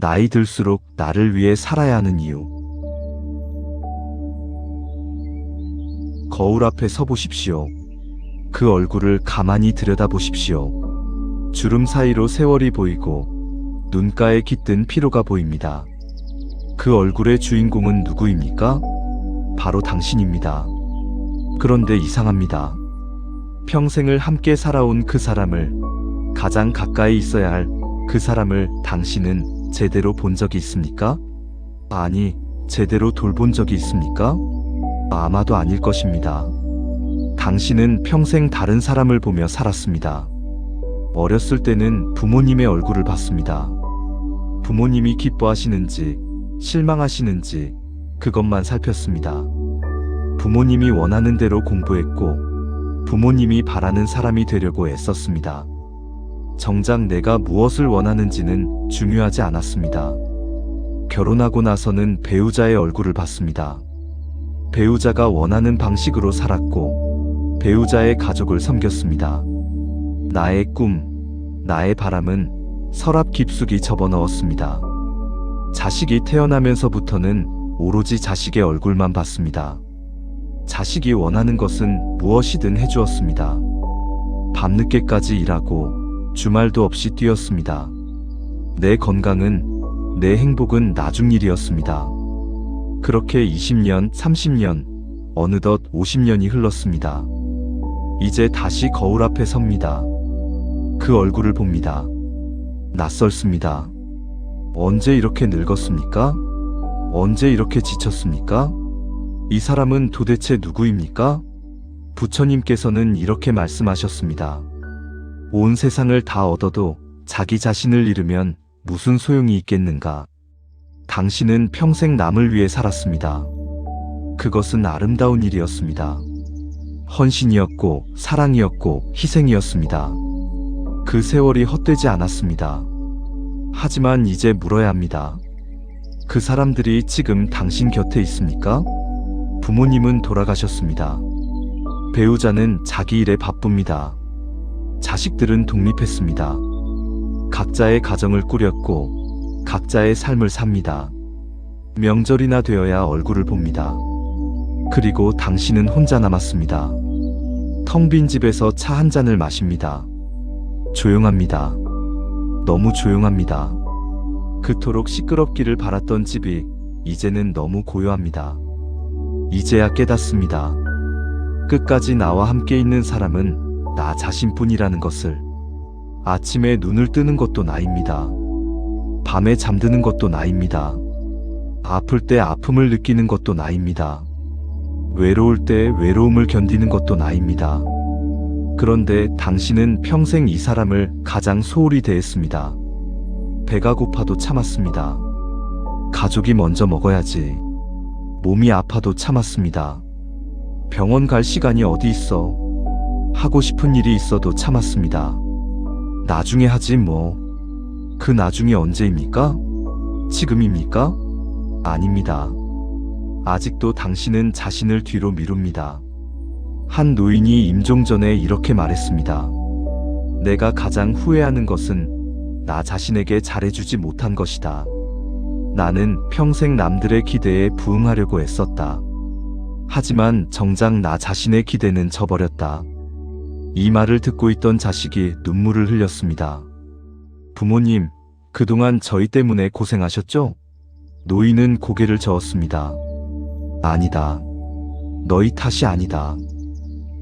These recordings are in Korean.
나이 들수록 나를 위해 살아야 하는 이유. 거울 앞에 서 보십시오. 그 얼굴을 가만히 들여다보십시오. 주름 사이로 세월이 보이고 눈가에 깃든 피로가 보입니다. 그 얼굴의 주인공은 누구입니까? 바로 당신입니다. 그런데 이상합니다. 평생을 함께 살아온 그 사람을, 가장 가까이 있어야 할 그 사람을 당신은 제대로 본 적이 있습니까? 아니, 제대로 돌본 적이 있습니까? 아마도 아닐 것입니다. 당신은 평생 다른 사람을 보며 살았습니다. 어렸을 때는 부모님의 얼굴을 봤습니다. 부모님이 기뻐하시는지, 실망하시는지, 그것만 살폈습니다. 부모님이 원하는 대로 공부했고, 부모님이 바라는 사람이 되려고 애썼습니다. 정작 내가 무엇을 원하는지는 중요하지 않았습니다. 결혼하고 나서는 배우자의 얼굴을 봤습니다. 배우자가 원하는 방식으로 살았고, 배우자의 가족을 섬겼습니다. 나의 꿈, 나의 바람은 서랍 깊숙이 접어넣었습니다. 자식이 태어나면서부터는 오로지 자식의 얼굴만 봤습니다. 자식이 원하는 것은 무엇이든 해주었습니다. 밤늦게까지 일하고 주말도 없이 뛰었습니다. 내 건강은, 내 행복은 나중 일이었습니다. 그렇게 20년, 30년, 어느덧 50년이 흘렀습니다. 이제 다시 거울 앞에 섭니다. 그 얼굴을 봅니다. 낯설습니다. 언제 이렇게 늙었습니까? 언제 이렇게 지쳤습니까? 이 사람은 도대체 누구입니까? 부처님께서는 이렇게 말씀하셨습니다. 온 세상을 다 얻어도 자기 자신을 잃으면 무슨 소용이 있겠는가? 당신은 평생 남을 위해 살았습니다. 그것은 아름다운 일이었습니다. 헌신이었고, 사랑이었고, 희생이었습니다. 그 세월이 헛되지 않았습니다. 하지만 이제 물어야 합니다. 그 사람들이 지금 당신 곁에 있습니까? 부모님은 돌아가셨습니다. 배우자는 자기 일에 바쁩니다. 자식들은 독립했습니다. 각자의 가정을 꾸렸고 각자의 삶을 삽니다. 명절이나 되어야 얼굴을 봅니다. 그리고 당신은 혼자 남았습니다. 텅 빈 집에서 차 한 잔을 마십니다. 조용합니다. 너무 조용합니다. 그토록 시끄럽기를 바랐던 집이 이제는 너무 고요합니다. 이제야 깨닫습니다. 끝까지 나와 함께 있는 사람은 나 자신뿐이라는 것을. 아침에 눈을 뜨는 것도 나입니다. 밤에 잠드는 것도 나입니다. 아플 때 아픔을 느끼는 것도 나입니다. 외로울 때 외로움을 견디는 것도 나입니다. 그런데 당신은 평생 이 사람을 가장 소홀히 대했습니다. 배가 고파도 참았습니다. 가족이 먼저 먹어야지. 몸이 아파도 참았습니다. 병원 갈 시간이 어디 있어. 하고 싶은 일이 있어도 참았습니다. 나중에 하지 뭐. 그 나중이 언제입니까? 지금입니까? 아닙니다. 아직도 당신은 자신을 뒤로 미룹니다. 한 노인이 임종 전에 이렇게 말했습니다. 내가 가장 후회하는 것은 나 자신에게 잘해주지 못한 것이다. 나는 평생 남들의 기대에 부응하려고 애썼다. 하지만 정작 나 자신의 기대는 저버렸다. 이 말을 듣고 있던 자식이 눈물을 흘렸습니다. 부모님, 그동안 저희 때문에 고생하셨죠? 노인은 고개를 저었습니다. 아니다. 너희 탓이 아니다.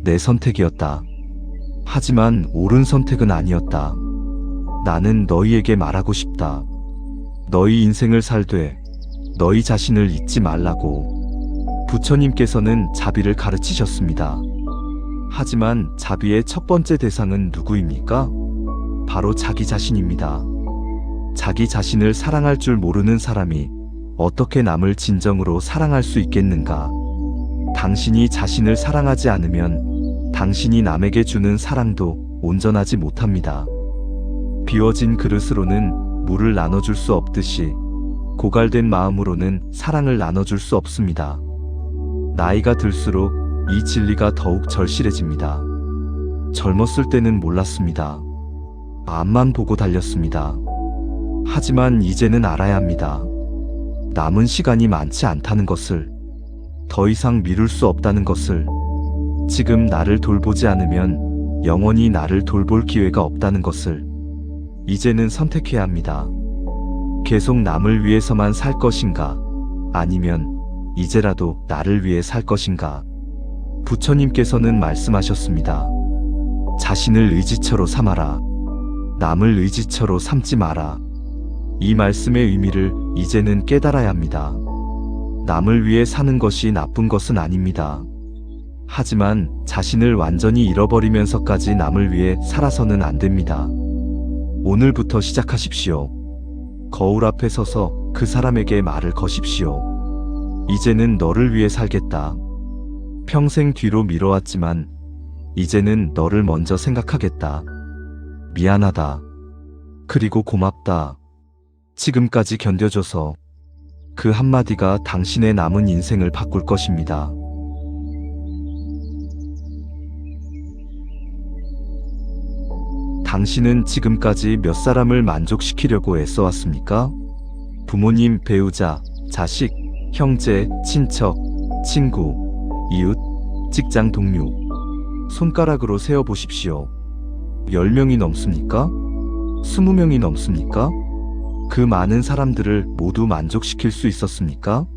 내 선택이었다. 하지만 옳은 선택은 아니었다. 나는 너희에게 말하고 싶다. 너희 인생을 살되 너희 자신을 잊지 말라고. 부처님께서는 자비를 가르치셨습니다. 하지만 자비의 첫 번째 대상은 누구입니까? 바로 자기 자신입니다. 자기 자신을 사랑할 줄 모르는 사람이 어떻게 남을 진정으로 사랑할 수 있겠는가? 당신이 자신을 사랑하지 않으면 당신이 남에게 주는 사랑도 온전하지 못합니다. 비워진 그릇으로는 물을 나눠줄 수 없듯이 고갈된 마음으로는 사랑을 나눠줄 수 없습니다. 나이가 들수록 이 진리가 더욱 절실해집니다. 젊었을 때는 몰랐습니다. 앞만 보고 달렸습니다. 하지만 이제는 알아야 합니다. 남은 시간이 많지 않다는 것을, 더 이상 미룰 수 없다는 것을, 지금 나를 돌보지 않으면 영원히 나를 돌볼 기회가 없다는 것을 이제는 선택해야 합니다. 계속 남을 위해서만 살 것인가? 아니면 이제라도 나를 위해 살 것인가? 부처님께서는 말씀하셨습니다. 자신을 의지처로 삼아라. 남을 의지처로 삼지 마라. 이 말씀의 의미를 이제는 깨달아야 합니다. 남을 위해 사는 것이 나쁜 것은 아닙니다. 하지만 자신을 완전히 잃어버리면서까지 남을 위해 살아서는 안 됩니다. 오늘부터 시작하십시오. 거울 앞에 서서 그 사람에게 말을 거십시오. 이제는 너를 위해 살겠다. 평생 뒤로 미뤄왔지만 이제는 너를 먼저 생각하겠다. 미안하다. 그리고 고맙다. 지금까지 견뎌줘서. 그 한마디가 당신의 남은 인생을 바꿀 것입니다. 당신은 지금까지 몇 사람을 만족시키려고 애써왔습니까? 부모님, 배우자, 자식, 형제, 친척, 친구, 이웃, 직장 동료. 손가락으로 세어보십시오. 10명이 넘습니까? 20명이 넘습니까? 그 많은 사람들을 모두 만족시킬 수 있었습니까?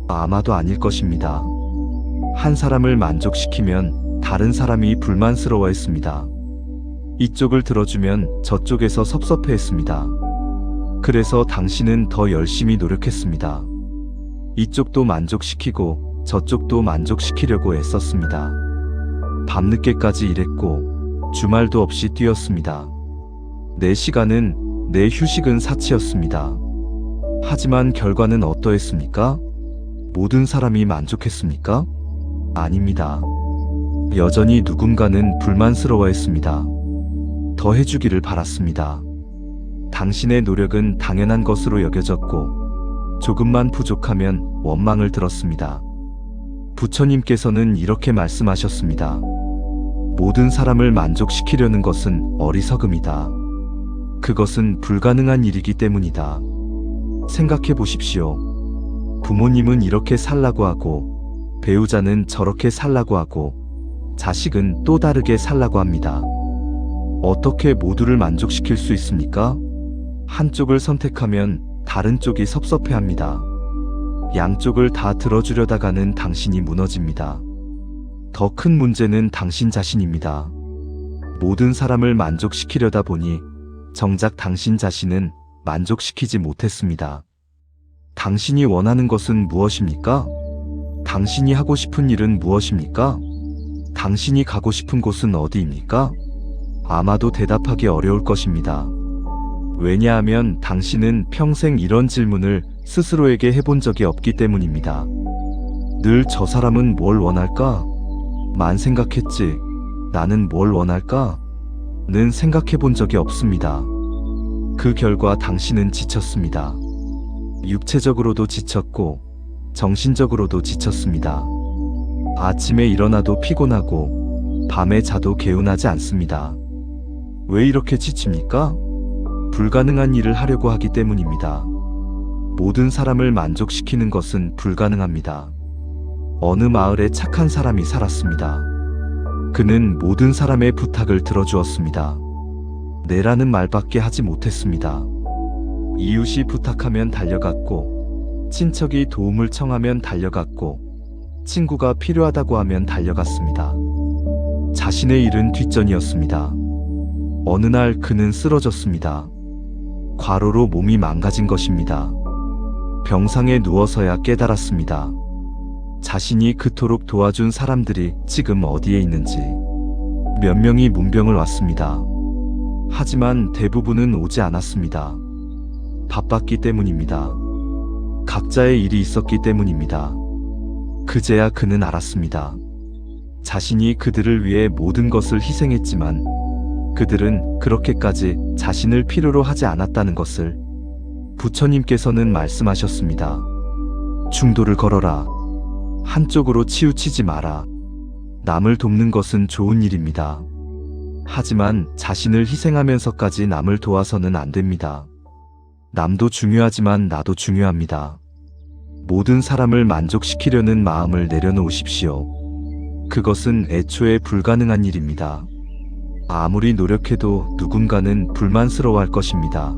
아마도 아닐 것입니다. 한 사람을 만족시키면 다른 사람이 불만스러워했습니다. 이쪽을 들어주면 저쪽에서 섭섭해했습니다. 그래서 당신은 더 열심히 노력했습니다. 이쪽도 만족시키고 저쪽도 만족시키려고 애썼습니다. 밤늦게까지 일했고 주말도 없이 뛰었습니다. 내 시간은, 내 휴식은 사치였습니다. 하지만 결과는 어떠했습니까? 모든 사람이 만족했습니까? 아닙니다. 여전히 누군가는 불만스러워했습니다. 더 해주기를 바랐습니다. 당신의 노력은 당연한 것으로 여겨졌고 조금만 부족하면 원망을 들었습니다. 부처님께서는 이렇게 말씀하셨습니다. 모든 사람을 만족시키려는 것은 어리석음이다. 그것은 불가능한 일이기 때문이다. 생각해 보십시오. 부모님은 이렇게 살라고 하고, 배우자는 저렇게 살라고 하고, 자식은 또 다르게 살라고 합니다. 어떻게 모두를 만족시킬 수 있습니까? 한쪽을 선택하면 다른 쪽이 섭섭해합니다. 양쪽을 다 들어주려다가는 당신이 무너집니다. 더 큰 문제는 당신 자신입니다. 모든 사람을 만족시키려다 보니 정작 당신 자신은 만족시키지 못했습니다. 당신이 원하는 것은 무엇입니까? 당신이 하고 싶은 일은 무엇입니까? 당신이 가고 싶은 곳은 어디입니까? 아마도 대답하기 어려울 것입니다. 왜냐하면 당신은 평생 이런 질문을 스스로에게 해본 적이 없기 때문입니다. 늘 저 사람은 뭘 원할까? 만 생각했지. 나는 뭘 원할까? 는 생각해 본 적이 없습니다. 그 결과 당신은 지쳤습니다. 육체적으로도 지쳤고 정신적으로도 지쳤습니다. 아침에 일어나도 피곤하고 밤에 자도 개운하지 않습니다. 왜 이렇게 지칩니까? 불가능한 일을 하려고 하기 때문입니다. 모든 사람을 만족시키는 것은 불가능합니다. 어느 마을에 착한 사람이 살았습니다. 그는 모든 사람의 부탁을 들어주었습니다. 네라는 말밖에 하지 못했습니다. 이웃이 부탁하면 달려갔고, 친척이 도움을 청하면 달려갔고, 친구가 필요하다고 하면 달려갔습니다. 자신의 일은 뒷전이었습니다. 어느 날 그는 쓰러졌습니다. 과로로 몸이 망가진 것입니다. 병상에 누워서야 깨달았습니다. 자신이 그토록 도와준 사람들이 지금 어디에 있는지. 몇 명이 문병을 왔습니다. 하지만 대부분은 오지 않았습니다. 바빴기 때문입니다. 각자의 일이 있었기 때문입니다. 그제야 그는 알았습니다. 자신이 그들을 위해 모든 것을 희생했지만 그들은 그렇게까지 자신을 필요로 하지 않았다는 것을. 부처님께서는 말씀하셨습니다. 중도를 걸어라. 한쪽으로 치우치지 마라. 남을 돕는 것은 좋은 일입니다. 하지만 자신을 희생하면서까지 남을 도와서는 안 됩니다. 남도 중요하지만 나도 중요합니다. 모든 사람을 만족시키려는 마음을 내려놓으십시오. 그것은 애초에 불가능한 일입니다. 아무리 노력해도 누군가는 불만스러워할 것입니다.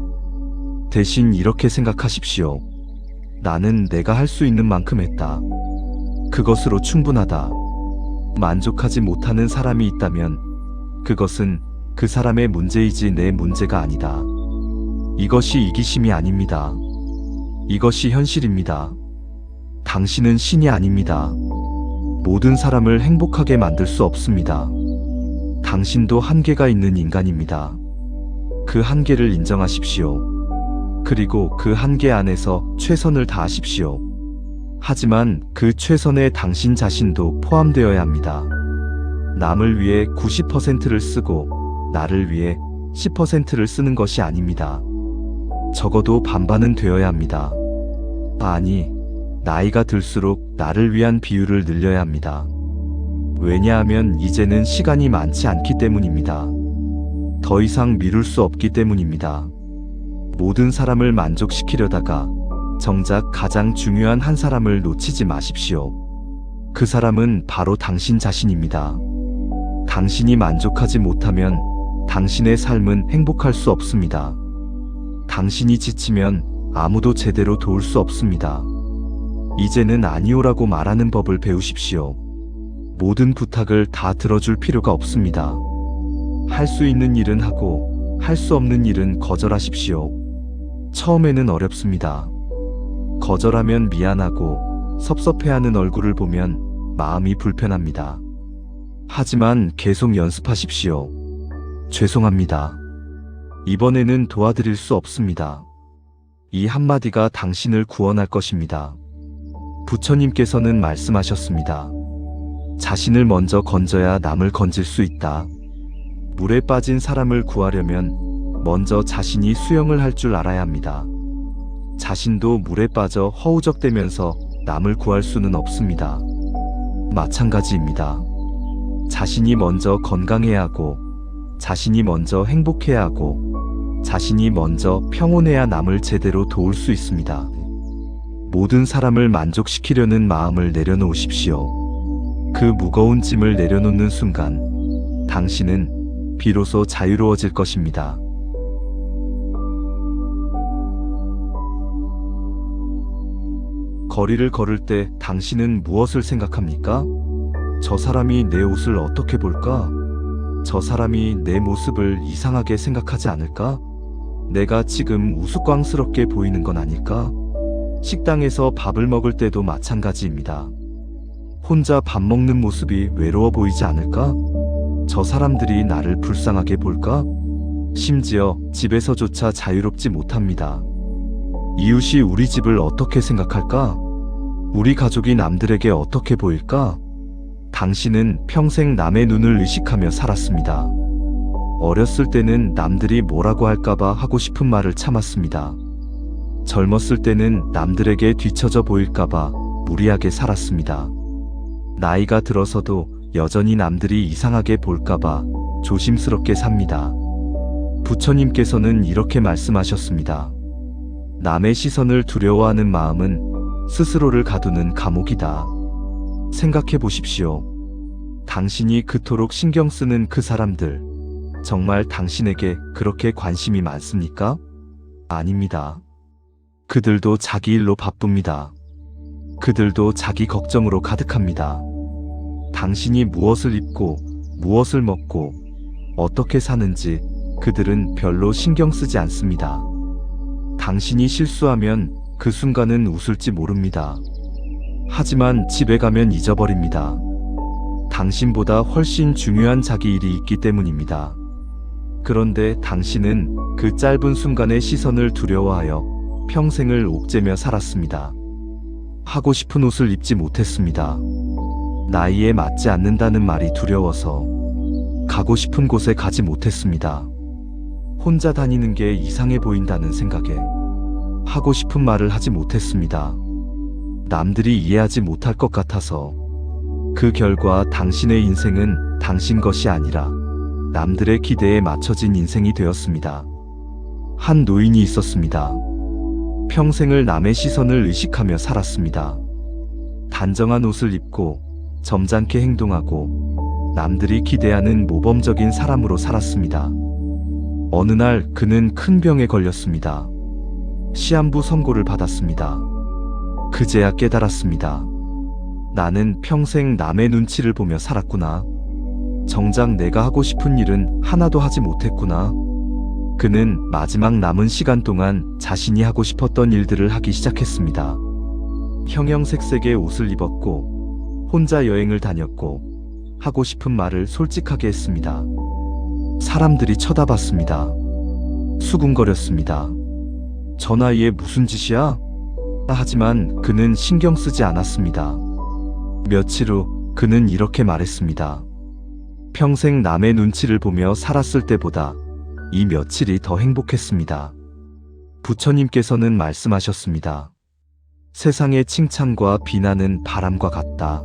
대신 이렇게 생각하십시오. 나는 내가 할 수 있는 만큼 했다. 그것으로 충분하다. 만족하지 못하는 사람이 있다면 그것은 그 사람의 문제이지 내 문제가 아니다. 이것이 이기심이 아닙니다. 이것이 현실입니다. 당신은 신이 아닙니다. 모든 사람을 행복하게 만들 수 없습니다. 당신도 한계가 있는 인간입니다. 그 한계를 인정하십시오. 그리고 그 한계 안에서 최선을 다하십시오. 하지만 그 최선에 당신 자신도 포함되어야 합니다. 남을 위해 90%를 쓰고 나를 위해 10%를 쓰는 것이 아닙니다. 적어도 반반은 되어야 합니다. 아니, 나이가 들수록 나를 위한 비율을 늘려야 합니다. 왜냐하면 이제는 시간이 많지 않기 때문입니다. 더 이상 미룰 수 없기 때문입니다. 모든 사람을 만족시키려다가 정작 가장 중요한 한 사람을 놓치지 마십시오. 그 사람은 바로 당신 자신입니다. 당신이 만족하지 못하면 당신의 삶은 행복할 수 없습니다. 당신이 지치면 아무도 제대로 도울 수 없습니다. 이제는 아니오라고 말하는 법을 배우십시오. 모든 부탁을 다 들어줄 필요가 없습니다. 할 수 있는 일은 하고 할 수 없는 일은 거절하십시오. 처음에는 어렵습니다. 거절하면 미안하고 섭섭해하는 얼굴을 보면 마음이 불편합니다. 하지만 계속 연습하십시오. 죄송합니다. 이번에는 도와드릴 수 없습니다. 이 한마디가 당신을 구원할 것입니다. 부처님께서는 말씀하셨습니다. 자신을 먼저 건져야 남을 건질 수 있다. 물에 빠진 사람을 구하려면 먼저 자신이 수영을 할 줄 알아야 합니다. 자신도 물에 빠져 허우적대면서 남을 구할 수는 없습니다. 마찬가지입니다. 자신이 먼저 건강해야 하고, 자신이 먼저 행복해야 하고, 자신이 먼저 평온해야 남을 제대로 도울 수 있습니다. 모든 사람을 만족시키려는 마음을 내려놓으십시오. 그 무거운 짐을 내려놓는 순간, 당신은 비로소 자유로워질 것입니다. 거리를 걸을 때 당신은 무엇을 생각합니까? 저 사람이 내 옷을 어떻게 볼까? 저 사람이 내 모습을 이상하게 생각하지 않을까? 내가 지금 우스꽝스럽게 보이는 건 아닐까? 식당에서 밥을 먹을 때도 마찬가지입니다. 혼자 밥 먹는 모습이 외로워 보이지 않을까? 저 사람들이 나를 불쌍하게 볼까? 심지어 집에서조차 자유롭지 못합니다. 이웃이 우리 집을 어떻게 생각할까? 우리 가족이 남들에게 어떻게 보일까? 당신은 평생 남의 눈을 의식하며 살았습니다. 어렸을 때는 남들이 뭐라고 할까봐 하고 싶은 말을 참았습니다. 젊었을 때는 남들에게 뒤처져 보일까봐 무리하게 살았습니다. 나이가 들어서도 여전히 남들이 이상하게 볼까봐 조심스럽게 삽니다. 부처님께서는 이렇게 말씀하셨습니다. 남의 시선을 두려워하는 마음은 스스로를 가두는 감옥이다. 생각해 보십시오. 당신이 그토록 신경 쓰는 그 사람들, 정말 당신에게 그렇게 관심이 많습니까? 아닙니다. 그들도 자기 일로 바쁩니다. 그들도 자기 걱정으로 가득합니다. 당신이 무엇을 입고, 무엇을 먹고, 어떻게 사는지 그들은 별로 신경 쓰지 않습니다. 당신이 실수하면 그 순간은 웃을지 모릅니다. 하지만 집에 가면 잊어버립니다. 당신보다 훨씬 중요한 자기 일이 있기 때문입니다. 그런데 당신은 그 짧은 순간의 시선을 두려워하여 평생을 옥죄며 살았습니다. 하고 싶은 옷을 입지 못했습니다. 나이에 맞지 않는다는 말이 두려워서 가고 싶은 곳에 가지 못했습니다. 혼자 다니는 게 이상해 보인다는 생각에 하고 싶은 말을 하지 못했습니다. 남들이 이해하지 못할 것 같아서. 그 결과 당신의 인생은 당신 것이 아니라 남들의 기대에 맞춰진 인생이 되었습니다. 한 노인이 있었습니다. 평생을 남의 시선을 의식하며 살았습니다. 단정한 옷을 입고 점잖게 행동하고 남들이 기대하는 모범적인 사람으로 살았습니다. 어느 날 그는 큰 병에 걸렸습니다. 시한부 선고를 받았습니다. 그제야 깨달았습니다. 나는 평생 남의 눈치를 보며 살았구나. 정작 내가 하고 싶은 일은 하나도 하지 못했구나. 그는 마지막 남은 시간 동안 자신이 하고 싶었던 일들을 하기 시작했습니다. 형형색색의 옷을 입었고 혼자 여행을 다녔고 하고 싶은 말을 솔직하게 했습니다. 사람들이 쳐다봤습니다. 수군거렸습니다. 저 나이에 무슨 짓이야? 하지만 그는 신경 쓰지 않았습니다. 며칠 후 그는 이렇게 말했습니다. 평생 남의 눈치를 보며 살았을 때보다 이 며칠이 더 행복했습니다. 부처님께서는 말씀하셨습니다. 세상의 칭찬과 비난은 바람과 같다.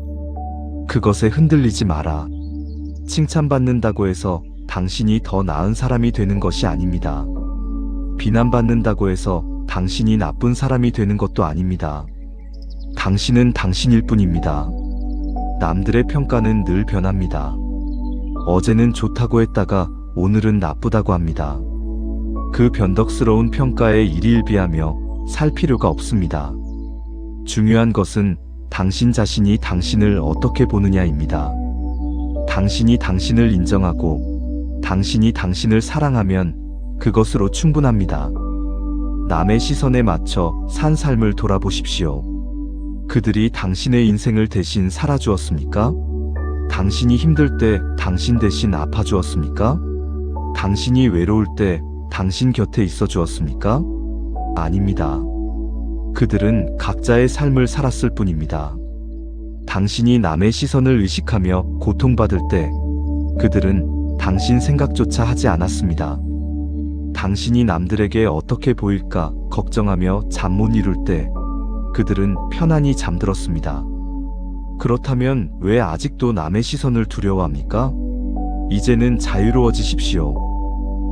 그것에 흔들리지 마라. 칭찬받는다고 해서 당신이 더 나은 사람이 되는 것이 아닙니다. 비난받는다고 해서 당신이 나쁜 사람이 되는 것도 아닙니다. 당신은 당신일 뿐입니다. 남들의 평가는 늘 변합니다. 어제는 좋다고 했다가 오늘은 나쁘다고 합니다. 그 변덕스러운 평가에 일희일비하며 살 필요가 없습니다. 중요한 것은 당신 자신이 당신을 어떻게 보느냐입니다. 당신이 당신을 인정하고 당신이 당신을 사랑하면 그것으로 충분합니다. 남의 시선에 맞춰 산 삶을 돌아보십시오. 그들이 당신의 인생을 대신 살아주었습니까? 당신이 힘들 때 당신 대신 아파주었습니까? 당신이 외로울 때 당신 곁에 있어 주었습니까? 아닙니다. 그들은 각자의 삶을 살았을 뿐입니다. 당신이 남의 시선을 의식하며 고통받을 때 그들은 당신 생각조차 하지 않았습니다. 당신이 남들에게 어떻게 보일까 걱정하며 잠 못 이룰 때 그들은 편안히 잠들었습니다. 그렇다면 왜 아직도 남의 시선을 두려워합니까? 이제는 자유로워지십시오.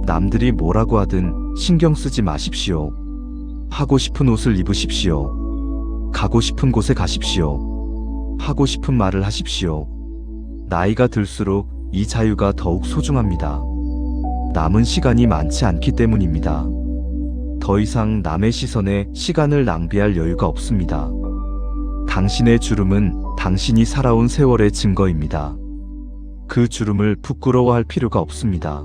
남들이 뭐라고 하든 신경 쓰지 마십시오. 하고 싶은 옷을 입으십시오. 가고 싶은 곳에 가십시오. 하고 싶은 말을 하십시오. 나이가 들수록 이 자유가 더욱 소중합니다. 남은 시간이 많지 않기 때문입니다. 더 이상 남의 시선에 시간을 낭비할 여유가 없습니다. 당신의 주름은 당신이 살아온 세월의 증거입니다. 그 주름을 부끄러워할 필요가 없습니다.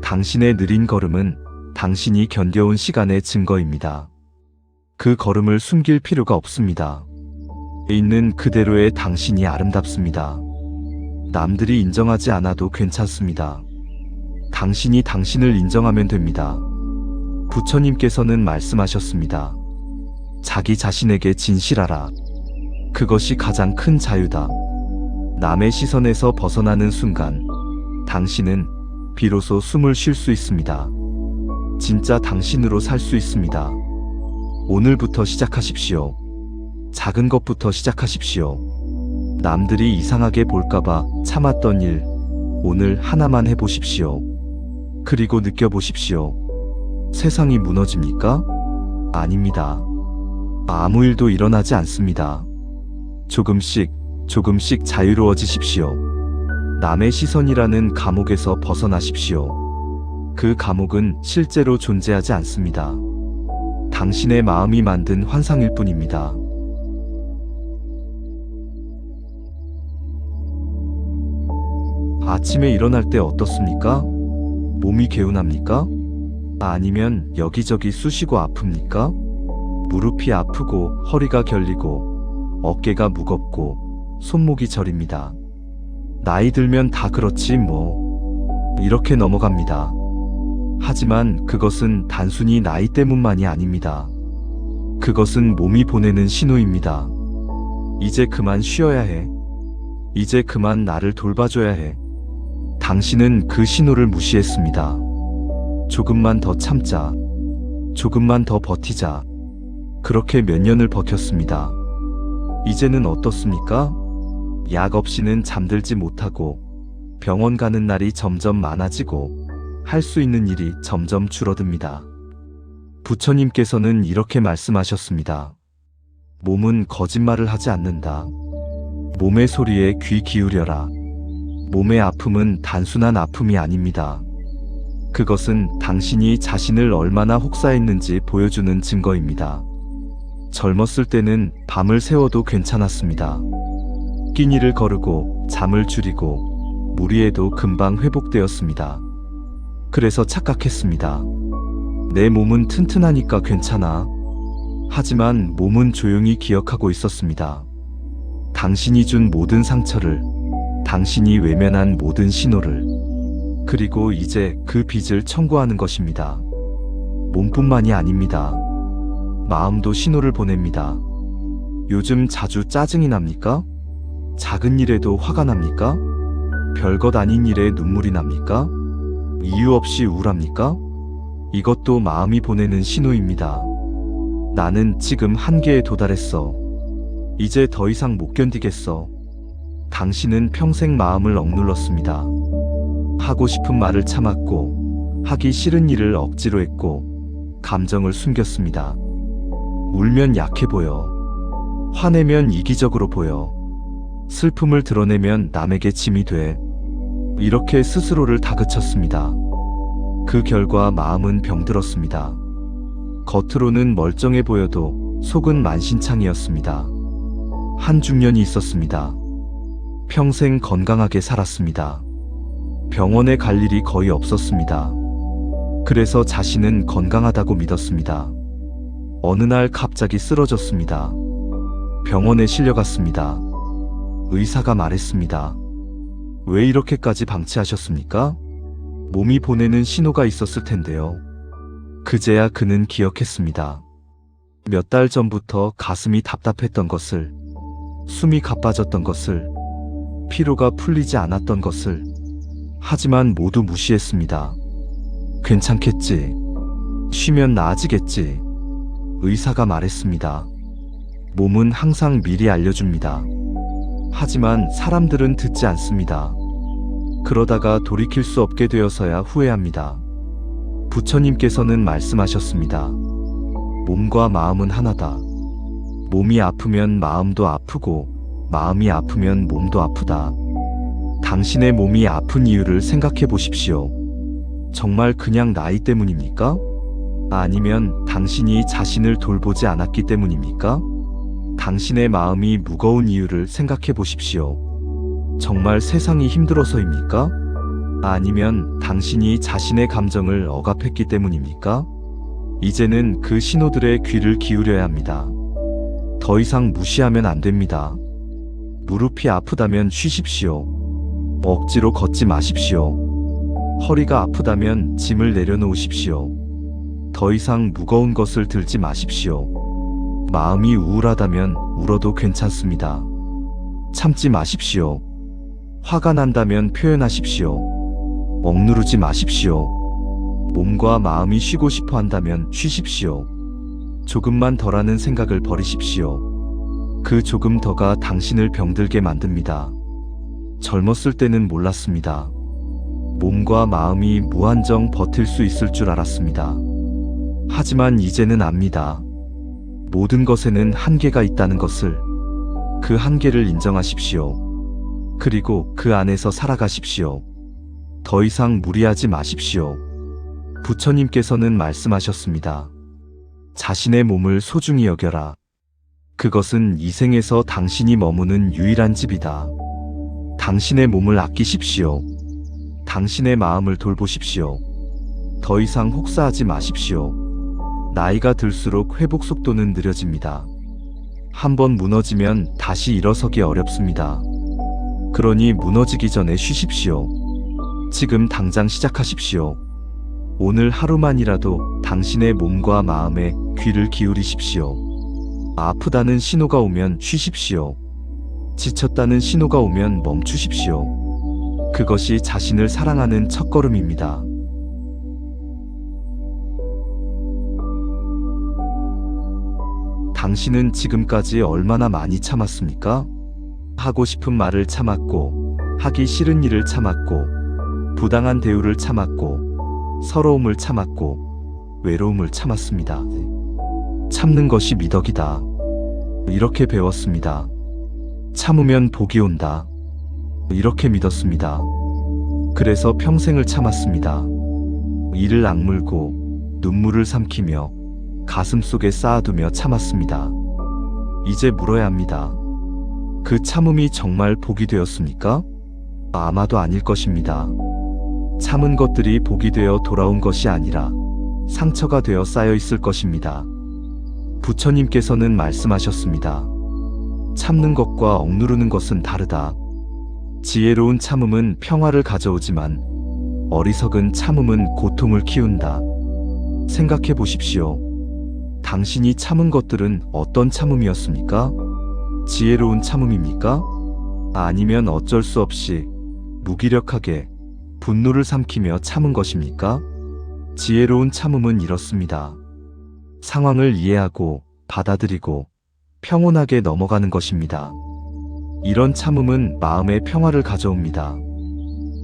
당신의 느린 걸음은 당신이 견뎌온 시간의 증거입니다. 그 걸음을 숨길 필요가 없습니다. 있는 그대로의 당신이 아름답습니다. 남들이 인정하지 않아도 괜찮습니다. 당신이 당신을 인정하면 됩니다. 부처님께서는 말씀하셨습니다. 자기 자신에게 진실하라. 그것이 가장 큰 자유다. 남의 시선에서 벗어나는 순간 당신은 비로소 숨을 쉴 수 있습니다. 진짜 당신으로 살 수 있습니다. 오늘부터 시작하십시오. 작은 것부터 시작하십시오. 남들이 이상하게 볼까봐 참았던 일, 오늘 하나만 해보십시오. 그리고 느껴보십시오. 세상이 무너집니까? 아닙니다. 아무 일도 일어나지 않습니다. 조금씩 자유로워지십시오. 남의 시선이라는 감옥에서 벗어나십시오. 그 감옥은 실제로 존재하지 않습니다. 당신의 마음이 만든 환상일 뿐입니다. 아침에 일어날 때 어떻습니까? 몸이 개운합니까? 아니면 여기저기 쑤시고 아픕니까? 무릎이 아프고 허리가 결리고 어깨가 무겁고 손목이 저립니다. 나이 들면 다 그렇지 뭐. 이렇게 넘어갑니다. 하지만 그것은 단순히 나이 때문만이 아닙니다. 그것은 몸이 보내는 신호입니다. 이제 그만 쉬어야 해. 이제 그만 나를 돌봐줘야 해. 당신은 그 신호를 무시했습니다. 조금만 더 참자. 조금만 더 버티자. 그렇게 몇 년을 버텼습니다. 이제는 어떻습니까? 약 없이는 잠들지 못하고 병원 가는 날이 점점 많아지고 할 수 있는 일이 점점 줄어듭니다. 부처님께서는 이렇게 말씀하셨습니다. 몸은 거짓말을 하지 않는다. 몸의 소리에 귀 기울여라. 몸의 아픔은 단순한 아픔이 아닙니다. 그것은 당신이 자신을 얼마나 혹사했는지 보여주는 증거입니다. 젊었을 때는 밤을 새워도 괜찮았습니다. 끼니를 거르고 잠을 줄이고 무리해도 금방 회복되었습니다. 그래서 착각했습니다. 내 몸은 튼튼하니까 괜찮아. 하지만 몸은 조용히 기억하고 있었습니다. 당신이 준 모든 상처를, 당신이 외면한 모든 신호를, 그리고 이제 그 빚을 청구하는 것입니다. 몸뿐만이 아닙니다. 마음도 신호를 보냅니다. 요즘 자주 짜증이 납니까? 작은 일에도 화가 납니까? 별것 아닌 일에 눈물이 납니까? 이유 없이 우울합니까? 이것도 마음이 보내는 신호입니다. 나는 지금 한계에 도달했어. 이제 더 이상 못 견디겠어. 당신은 평생 마음을 억눌렀습니다. 하고 싶은 말을 참았고, 하기 싫은 일을 억지로 했고, 감정을 숨겼습니다. 울면 약해 보여. 화내면 이기적으로 보여. 슬픔을 드러내면 남에게 짐이 돼. 이렇게 스스로를 다그쳤습니다. 그 결과 마음은 병들었습니다. 겉으로는 멀쩡해 보여도 속은 만신창이었습니다. 한 중년이 있었습니다. 평생 건강하게 살았습니다. 병원에 갈 일이 거의 없었습니다. 그래서 자신은 건강하다고 믿었습니다. 어느 날 갑자기 쓰러졌습니다. 병원에 실려갔습니다. 의사가 말했습니다. 왜 이렇게까지 방치하셨습니까? 몸이 보내는 신호가 있었을 텐데요. 그제야 그는 기억했습니다. 몇 달 전부터 가슴이 답답했던 것을, 숨이 가빠졌던 것을, 피로가 풀리지 않았던 것을, 하지만 모두 무시했습니다. 괜찮겠지. 쉬면 나아지겠지. 의사가 말했습니다. 몸은 항상 미리 알려줍니다. 하지만 사람들은 듣지 않습니다. 그러다가 돌이킬 수 없게 되어서야 후회합니다. 부처님께서는 말씀하셨습니다. 몸과 마음은 하나다. 몸이 아프면 마음도 아프고, 마음이 아프면 몸도 아프다. 당신의 몸이 아픈 이유를 생각해 보십시오. 정말 그냥 나이 때문입니까? 아니면 당신이 자신을 돌보지 않았기 때문입니까? 당신의 마음이 무거운 이유를 생각해 보십시오. 정말 세상이 힘들어서입니까? 아니면 당신이 자신의 감정을 억압했기 때문입니까? 이제는 그 신호들의 귀를 기울여야 합니다. 더 이상 무시하면 안 됩니다. 무릎이 아프다면 쉬십시오. 억지로 걷지 마십시오. 허리가 아프다면 짐을 내려놓으십시오. 더 이상 무거운 것을 들지 마십시오. 마음이 우울하다면 울어도 괜찮습니다. 참지 마십시오. 화가 난다면 표현하십시오. 억누르지 마십시오. 몸과 마음이 쉬고 싶어 한다면 쉬십시오. 조금만 더라는 생각을 버리십시오. 그 조금 더가 당신을 병들게 만듭니다. 젊었을 때는 몰랐습니다. 몸과 마음이 무한정 버틸 수 있을 줄 알았습니다. 하지만 이제는 압니다. 모든 것에는 한계가 있다는 것을. 그 한계를 인정하십시오. 그리고 그 안에서 살아가십시오. 더 이상 무리하지 마십시오. 부처님께서는 말씀하셨습니다. 자신의 몸을 소중히 여겨라. 그것은 이 생에서 당신이 머무는 유일한 집이다. 당신의 몸을 아끼십시오. 당신의 마음을 돌보십시오. 더 이상 혹사하지 마십시오. 나이가 들수록 회복 속도는 느려집니다. 한번 무너지면 다시 일어서기 어렵습니다. 그러니 무너지기 전에 쉬십시오. 지금 당장 시작하십시오. 오늘 하루만이라도 당신의 몸과 마음에 귀를 기울이십시오. 아프다는 신호가 오면 쉬십시오. 지쳤다는 신호가 오면 멈추십시오. 그것이 자신을 사랑하는 첫걸음입니다. 당신은 지금까지 얼마나 많이 참았습니까? 하고 싶은 말을 참았고, 하기 싫은 일을 참았고, 부당한 대우를 참았고, 서러움을 참았고, 외로움을 참았습니다. 참는 것이 미덕이다. 이렇게 배웠습니다. 참으면 복이 온다. 이렇게 믿었습니다. 그래서 평생을 참았습니다. 이를 악물고 눈물을 삼키며 가슴속에 쌓아두며 참았습니다. 이제 물어야 합니다. 그 참음이 정말 복이 되었습니까? 아마도 아닐 것입니다. 참은 것들이 복이 되어 돌아온 것이 아니라 상처가 되어 쌓여 있을 것입니다. 부처님께서는 말씀하셨습니다. 참는 것과 억누르는 것은 다르다. 지혜로운 참음은 평화를 가져오지만 어리석은 참음은 고통을 키운다. 생각해 보십시오. 당신이 참은 것들은 어떤 참음이었습니까? 지혜로운 참음입니까? 아니면 어쩔 수 없이 무기력하게 분노를 삼키며 참은 것입니까? 지혜로운 참음은 이렇습니다. 상황을 이해하고 받아들이고 평온하게 넘어가는 것입니다. 이런 참음은 마음의 평화를 가져옵니다.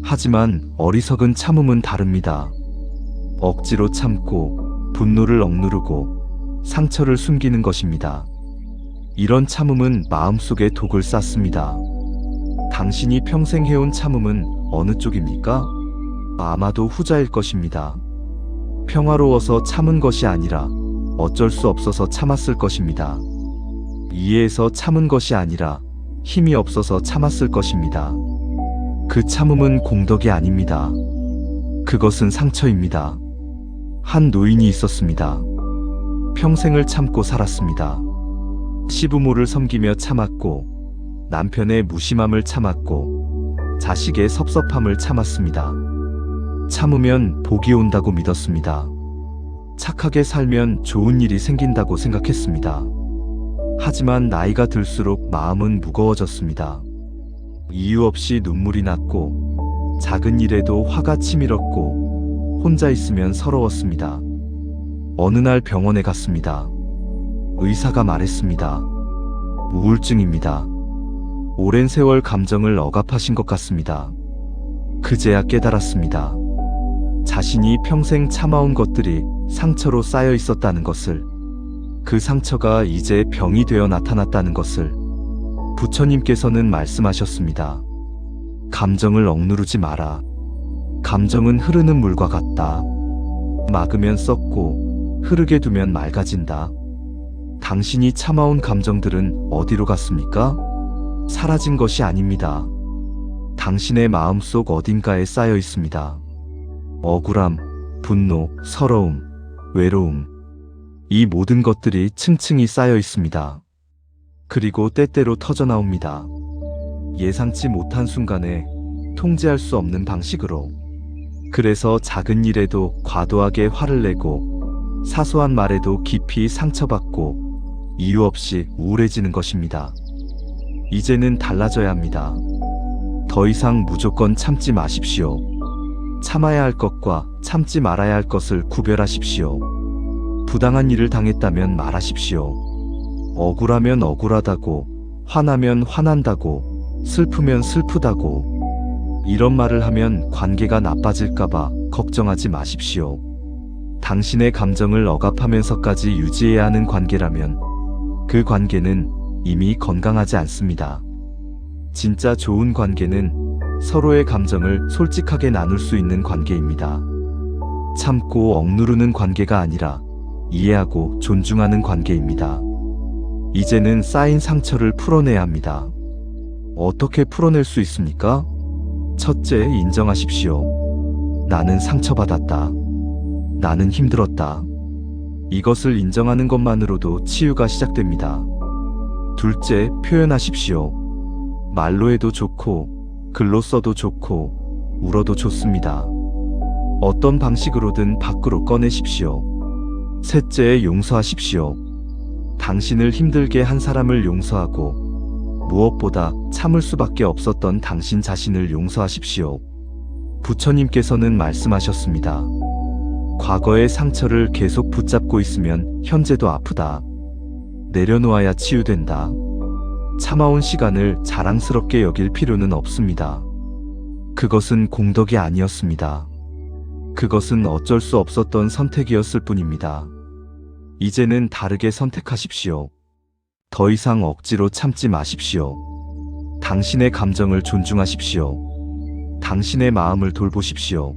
하지만 어리석은 참음은 다릅니다. 억지로 참고 분노를 억누르고 상처를 숨기는 것입니다. 이런 참음은 마음속에 독을 쌓습니다. 당신이 평생 해온 참음은 어느 쪽입니까? 아마도 후자일 것입니다. 평화로워서 참은 것이 아니라 어쩔 수 없어서 참았을 것입니다. 이해해서 참은 것이 아니라 힘이 없어서 참았을 것입니다. 그 참음은 공덕이 아닙니다. 그것은 상처입니다. 한 노인이 있었습니다. 평생을 참고 살았습니다. 시부모를 섬기며 참았고, 남편의 무심함을 참았고, 자식의 섭섭함을 참았습니다. 참으면 복이 온다고 믿었습니다. 착하게 살면 좋은 일이 생긴다고 생각했습니다. 하지만 나이가 들수록 마음은 무거워졌습니다. 이유 없이 눈물이 났고, 작은 일에도 화가 치밀었고, 혼자 있으면 서러웠습니다. 어느 날 병원에 갔습니다. 의사가 말했습니다. 우울증입니다. 오랜 세월 감정을 억압하신 것 같습니다. 그제야 깨달았습니다. 자신이 평생 참아온 것들이 상처로 쌓여 있었다는 것을, 그 상처가 이제 병이 되어 나타났다는 것을 부처님께서는 말씀하셨습니다. 감정을 억누르지 마라. 감정은 흐르는 물과 같다. 막으면 썩고 흐르게 두면 맑아진다. 당신이 참아온 감정들은 어디로 갔습니까? 사라진 것이 아닙니다. 당신의 마음속 어딘가에 쌓여 있습니다. 억울함, 분노, 서러움, 외로움. 이 모든 것들이 층층이 쌓여 있습니다. 그리고 때때로 터져나옵니다. 예상치 못한 순간에 통제할 수 없는 방식으로. 그래서 작은 일에도 과도하게 화를 내고 사소한 말에도 깊이 상처받고 이유 없이 우울해지는 것입니다. 이제는 달라져야 합니다. 더 이상 무조건 참지 마십시오. 참아야 할 것과 참지 말아야 할 것을 구별하십시오. 부당한 일을 당했다면 말하십시오. 억울하면 억울하다고, 화나면 화난다고, 슬프면 슬프다고. 이런 말을 하면 관계가 나빠질까봐 걱정하지 마십시오. 당신의 감정을 억압하면서까지 유지해야 하는 관계라면 그 관계는 이미 건강하지 않습니다. 진짜 좋은 관계는 서로의 감정을 솔직하게 나눌 수 있는 관계입니다. 참고 억누르는 관계가 아니라 이해하고 존중하는 관계입니다. 이제는 쌓인 상처를 풀어내야 합니다. 어떻게 풀어낼 수 있습니까? 첫째, 인정하십시오. 나는 상처받았다. 나는 힘들었다. 이것을 인정하는 것만으로도 치유가 시작됩니다. 둘째, 표현하십시오. 말로 해도 좋고, 글로 써도 좋고, 울어도 좋습니다. 어떤 방식으로든 밖으로 꺼내십시오. 셋째, 용서하십시오. 당신을 힘들게 한 사람을 용서하고, 무엇보다 참을 수밖에 없었던 당신 자신을 용서하십시오. 부처님께서는 말씀하셨습니다. 과거의 상처를 계속 붙잡고 있으면 현재도 아프다. 내려놓아야 치유된다. 참아온 시간을 자랑스럽게 여길 필요는 없습니다. 그것은 공덕이 아니었습니다. 그것은 어쩔 수 없었던 선택이었을 뿐입니다. 이제는 다르게 선택하십시오. 더 이상 억지로 참지 마십시오. 당신의 감정을 존중하십시오. 당신의 마음을 돌보십시오.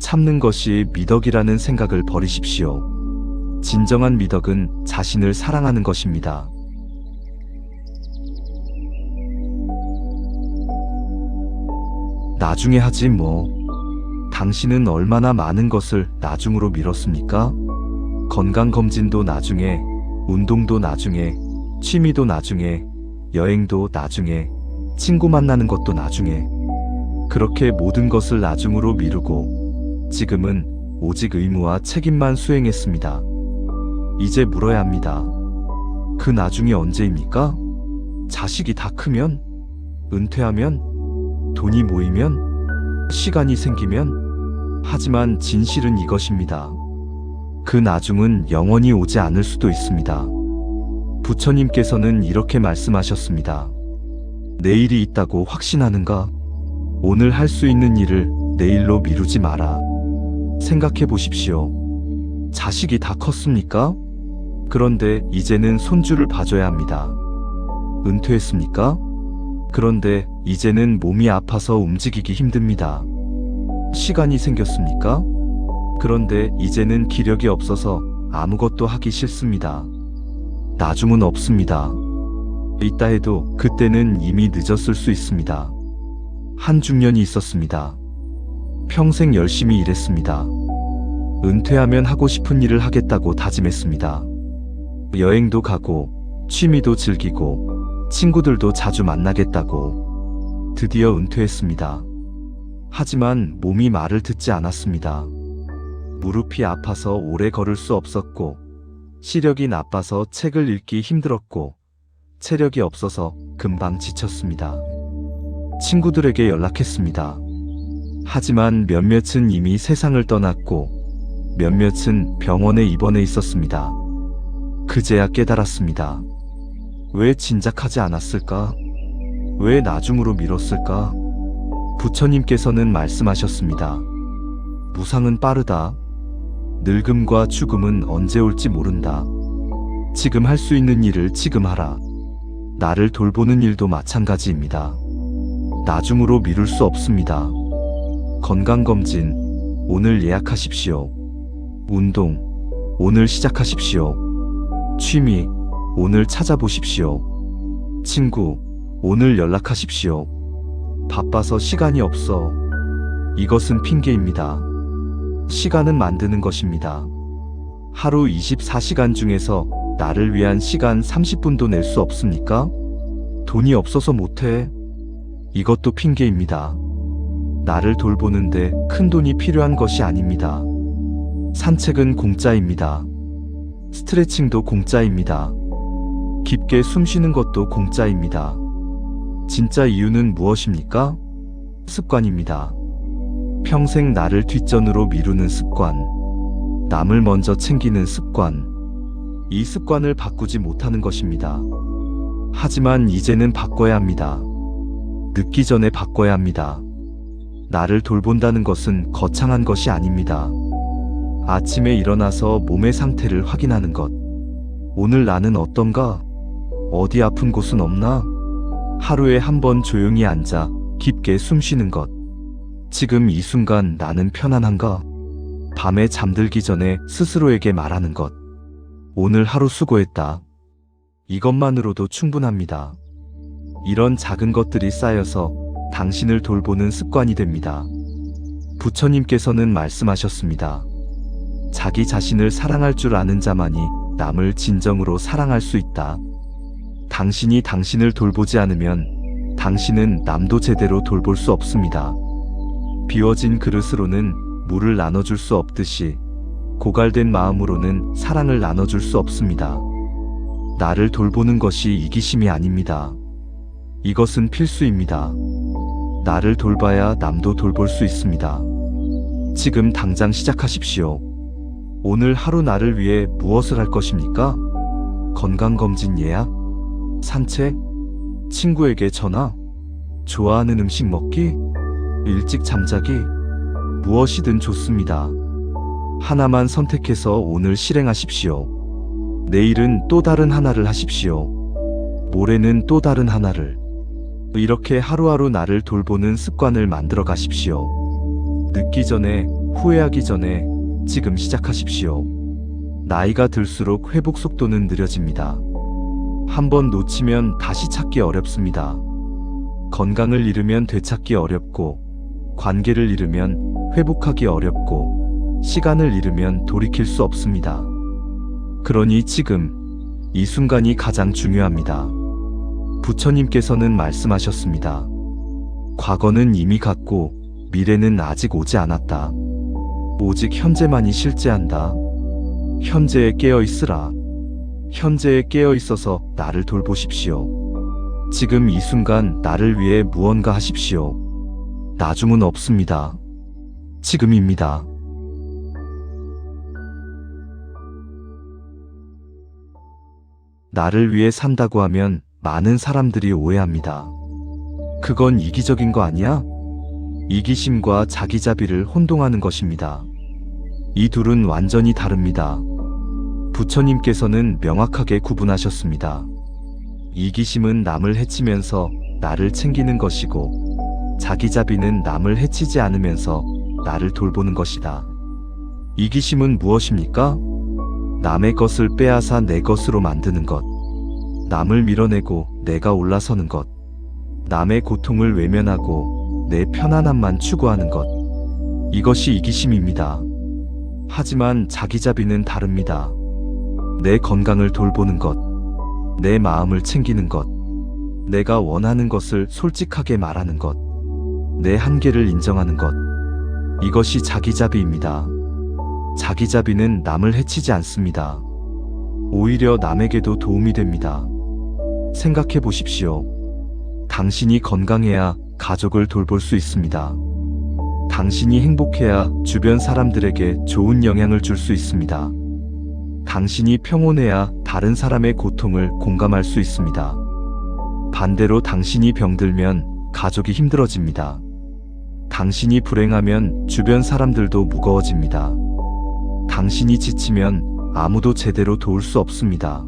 참는 것이 미덕이라는 생각을 버리십시오. 진정한 미덕은 자신을 사랑하는 것입니다. 나중에 하지 뭐. 당신은 얼마나 많은 것을 나중으로 미뤘습니까? 건강검진도 나중에, 운동도 나중에, 취미도 나중에, 여행도 나중에, 친구 만나는 것도 나중에. 그렇게 모든 것을 나중으로 미루고 지금은 오직 의무와 책임만 수행했습니다. 이제 물어야 합니다. 그 나중이 언제입니까? 자식이 다 크면? 은퇴하면? 돈이 모이면? 시간이 생기면? 하지만 진실은 이것입니다. 그 나중은 영원히 오지 않을 수도 있습니다. 부처님께서는 이렇게 말씀하셨습니다. 내일이 있다고 확신하는가? 오늘 할 수 있는 일을 내일로 미루지 마라. 생각해 보십시오. 자식이 다 컸습니까? 그런데 이제는 손주를 봐줘야 합니다. 은퇴했습니까? 그런데 이제는 몸이 아파서 움직이기 힘듭니다. 시간이 생겼습니까? 그런데 이제는 기력이 없어서 아무것도 하기 싫습니다. 나중은 없습니다. 있다 해도 그때는 이미 늦었을 수 있습니다. 한 중년이 있었습니다. 평생 열심히 일했습니다. 은퇴하면 하고 싶은 일을 하겠다고 다짐했습니다. 여행도 가고, 취미도 즐기고, 친구들도 자주 만나겠다고. 드디어 은퇴했습니다. 하지만 몸이 말을 듣지 않았습니다. 무릎이 아파서 오래 걸을 수 없었고, 시력이 나빠서 책을 읽기 힘들었고, 체력이 없어서 금방 지쳤습니다. 친구들에게 연락했습니다. 하지만 몇몇은 이미 세상을 떠났고, 몇몇은 병원에 입원해 있었습니다. 그제야 깨달았습니다. 왜 진작하지 않았을까? 왜 나중으로 미뤘을까? 부처님께서는 말씀하셨습니다. 무상은 빠르다. 늙음과 죽음은 언제 올지 모른다. 지금 할 수 있는 일을 지금 하라. 나를 돌보는 일도 마찬가지입니다. 나중으로 미룰 수 없습니다. 건강검진, 오늘 예약하십시오. 운동, 오늘 시작하십시오. 취미, 오늘 찾아보십시오. 친구, 오늘 연락하십시오. 바빠서 시간이 없어. 이것은 핑계입니다. 시간은 만드는 것입니다. 하루 24시간 중에서 나를 위한 시간 30분도 낼 수 없습니까? 돈이 없어서 못해. 이것도 핑계입니다. 나를 돌보는데 큰 돈이 필요한 것이 아닙니다. 산책은 공짜입니다. 스트레칭도 공짜입니다. 깊게 숨 쉬는 것도 공짜입니다. 진짜 이유는 무엇입니까? 습관입니다. 평생 나를 뒷전으로 미루는 습관, 남을 먼저 챙기는 습관, 이 습관을 바꾸지 못하는 것입니다. 하지만 이제는 바꿔야 합니다. 늦기 전에 바꿔야 합니다. 나를 돌본다는 것은 거창한 것이 아닙니다. 아침에 일어나서 몸의 상태를 확인하는 것. 오늘 나는 어떤가? 어디 아픈 곳은 없나? 하루에 한 번 조용히 앉아 깊게 숨 쉬는 것. 지금 이 순간 나는 편안한가? 밤에 잠들기 전에 스스로에게 말하는 것. 오늘 하루 수고했다. 이것만으로도 충분합니다. 이런 작은 것들이 쌓여서 당신을 돌보는 습관이 됩니다. 부처님께서는 말씀하셨습니다. 자기 자신을 사랑할 줄 아는 자만이 남을 진정으로 사랑할 수 있다. 당신이 당신을 돌보지 않으면 당신은 남도 제대로 돌볼 수 없습니다. 비워진 그릇으로는 물을 나눠줄 수 없듯이 고갈된 마음으로는 사랑을 나눠줄 수 없습니다. 나를 돌보는 것이 이기심이 아닙니다. 이것은 필수입니다. 나를 돌봐야 남도 돌볼 수 있습니다. 지금 당장 시작하십시오. 오늘 하루 나를 위해 무엇을 할 것입니까? 건강검진 예약? 산책? 친구에게 전화? 좋아하는 음식 먹기? 일찍 잠자기? 무엇이든 좋습니다. 하나만 선택해서 오늘 실행하십시오. 내일은 또 다른 하나를 하십시오. 모레는 또 다른 하나를. 이렇게 하루하루 나를 돌보는 습관을 만들어 가십시오. 늦기 전에, 후회하기 전에 지금 시작하십시오. 나이가 들수록 회복 속도는 느려집니다. 한번 놓치면 다시 찾기 어렵습니다. 건강을 잃으면 되찾기 어렵고, 관계를 잃으면 회복하기 어렵고, 시간을 잃으면 돌이킬 수 없습니다. 그러니 지금 이 순간이 가장 중요합니다. 부처님께서는 말씀하셨습니다. 과거는 이미 갔고 미래는 아직 오지 않았다. 오직 현재만이 실재한다. 현재에 깨어 있으라. 현재에 깨어 있어서 나를 돌보십시오. 지금 이 순간 나를 위해 무언가 하십시오. 나중은 없습니다. 지금입니다. 나를 위해 산다고 하면 많은 사람들이 오해합니다. 그건 이기적인 거 아니야? 이기심과 자기자비를 혼동하는 것입니다. 이 둘은 완전히 다릅니다. 부처님께서는 명확하게 구분하셨습니다. 이기심은 남을 해치면서 나를 챙기는 것이고, 자기자비는 남을 해치지 않으면서 나를 돌보는 것이다. 이기심은 무엇입니까? 남의 것을 빼앗아 내 것으로 만드는 것. 남을 밀어내고 내가 올라서는 것. 남의 고통을 외면하고 내 편안함만 추구하는 것. 이것이 이기심입니다. 하지만 자기자비는 다릅니다. 내 건강을 돌보는 것. 내 마음을 챙기는 것. 내가 원하는 것을 솔직하게 말하는 것. 내 한계를 인정하는 것. 이것이 자기자비입니다. 자기자비는 남을 해치지 않습니다. 오히려 남에게도 도움이 됩니다. 생각해 보십시오. 당신이 건강해야 가족을 돌볼 수 있습니다. 당신이 행복해야 주변 사람들에게 좋은 영향을 줄 수 있습니다. 당신이 평온해야 다른 사람의 고통을 공감할 수 있습니다. 반대로 당신이 병들면 가족이 힘들어집니다. 당신이 불행하면 주변 사람들도 무거워집니다. 당신이 지치면 아무도 제대로 도울 수 없습니다.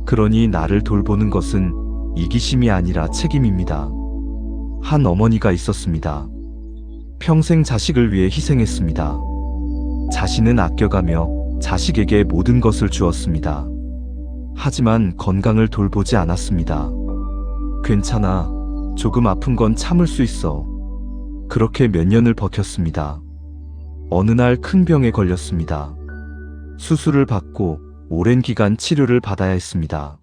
그러니 나를 돌보는 것은 이기심이 아니라 책임입니다. 한 어머니가 있었습니다. 평생 자식을 위해 희생했습니다. 자신은 아껴가며 자식에게 모든 것을 주었습니다. 하지만 건강을 돌보지 않았습니다. 괜찮아. 조금 아픈 건 참을 수 있어. 그렇게 몇 년을 버텼습니다. 어느 날 큰 병에 걸렸습니다. 수술을 받고 오랜 기간 치료를 받아야 했습니다.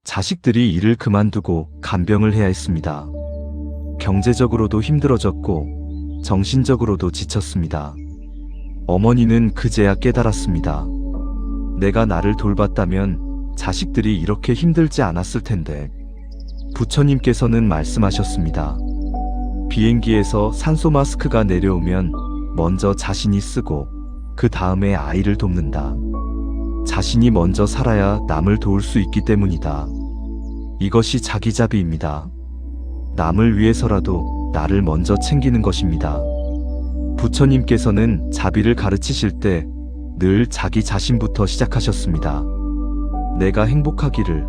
자식들이 일을 그만두고 간병을 해야 했습니다. 경제적으로도 힘들어졌고 정신적으로도 지쳤습니다. 어머니는 그제야 깨달았습니다. 내가 나를 돌봤다면 자식들이 이렇게 힘들지 않았을 텐데. 부처님께서는 말씀하셨습니다. 비행기에서 산소 마스크가 내려오면 먼저 자신이 쓰고 그 다음에 아이를 돕는다. 자신이 먼저 살아야 남을 도울 수 있기 때문이다. 이것이 자기자비입니다. 남을 위해서라도 나를 먼저 챙기는 것입니다. 부처님께서는 자비를 가르치실 때 늘 자기 자신부터 시작하셨습니다. 내가 행복하기를,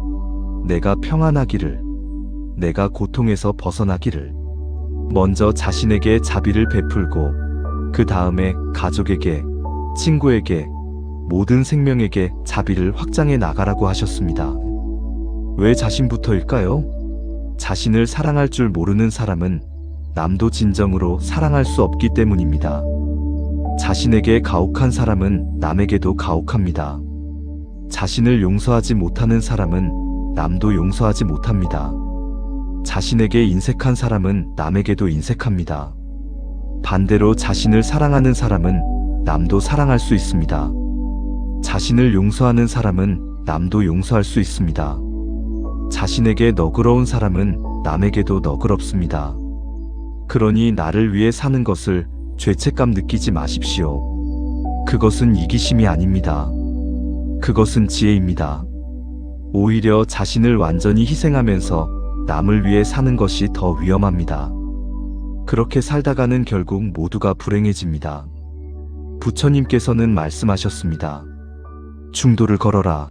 내가 평안하기를, 내가 고통에서 벗어나기를. 먼저 자신에게 자비를 베풀고 그 다음에 가족에게, 친구에게, 모든 생명에게 자비를 확장해 나가라고 하셨습니다. 왜 자신부터일까요? 자신을 사랑할 줄 모르는 사람은 남도 진정으로 사랑할 수 없기 때문입니다. 자신에게 가혹한 사람은 남에게도 가혹합니다. 자신을 용서하지 못하는 사람은 남도 용서하지 못합니다. 자신에게 인색한 사람은 남에게도 인색합니다. 반대로 자신을 사랑하는 사람은 남도 사랑할 수 있습니다. 자신을 용서하는 사람은 남도 용서할 수 있습니다. 자신에게 너그러운 사람은 남에게도 너그럽습니다. 그러니 나를 위해 사는 것을 죄책감 느끼지 마십시오. 그것은 이기심이 아닙니다. 그것은 지혜입니다. 오히려 자신을 완전히 희생하면서 남을 위해 사는 것이 더 위험합니다. 그렇게 살다가는 결국 모두가 불행해집니다. 부처님께서는 말씀하셨습니다. 중도를 걸어라.